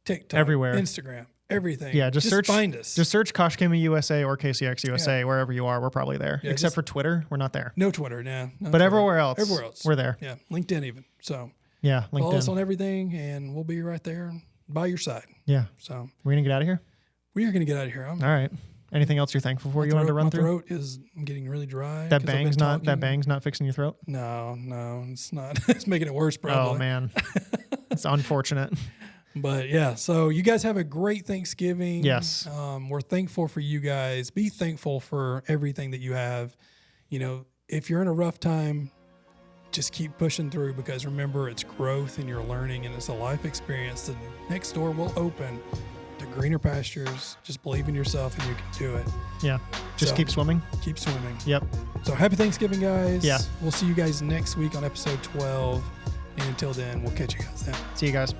[SPEAKER 1] TikTok,
[SPEAKER 2] everywhere,
[SPEAKER 1] Instagram. Everything.
[SPEAKER 2] Yeah, just search.
[SPEAKER 1] Find us.
[SPEAKER 2] Just search Koch Chemie USA or KCX USA wherever you are. We're probably there.
[SPEAKER 1] Yeah,
[SPEAKER 2] except for Twitter, we're not there.
[SPEAKER 1] No Twitter, no.
[SPEAKER 2] But
[SPEAKER 1] Twitter.
[SPEAKER 2] everywhere else, we're there.
[SPEAKER 1] Yeah, LinkedIn even. So
[SPEAKER 2] LinkedIn.
[SPEAKER 1] Follow us on everything, and we'll be right there by your side.
[SPEAKER 2] Yeah.
[SPEAKER 1] So
[SPEAKER 2] we're gonna get out of here.
[SPEAKER 1] We are gonna get out of here.
[SPEAKER 2] All right. Anything else you're thankful for? You wanted to run through?
[SPEAKER 1] My throat is getting really dry.
[SPEAKER 2] That bang's not fixing your throat.
[SPEAKER 1] No, it's not. It's making it worse, probably.
[SPEAKER 2] Oh man, it's unfortunate.
[SPEAKER 1] But yeah, so you guys have a great Thanksgiving.
[SPEAKER 2] Yes.
[SPEAKER 1] We're thankful for you guys. Be thankful for everything that you have. If you're in a rough time, just keep pushing through, because remember, it's growth and you're learning, and it's a life experience. The next door will open to greener pastures. Just believe in yourself and you can do it.
[SPEAKER 2] Yeah. Just keep swimming.
[SPEAKER 1] Keep swimming.
[SPEAKER 2] Yep.
[SPEAKER 1] So happy Thanksgiving, guys.
[SPEAKER 2] Yeah.
[SPEAKER 1] We'll see you guys next week on episode 12. And until then, we'll catch you guys then.
[SPEAKER 2] See you guys.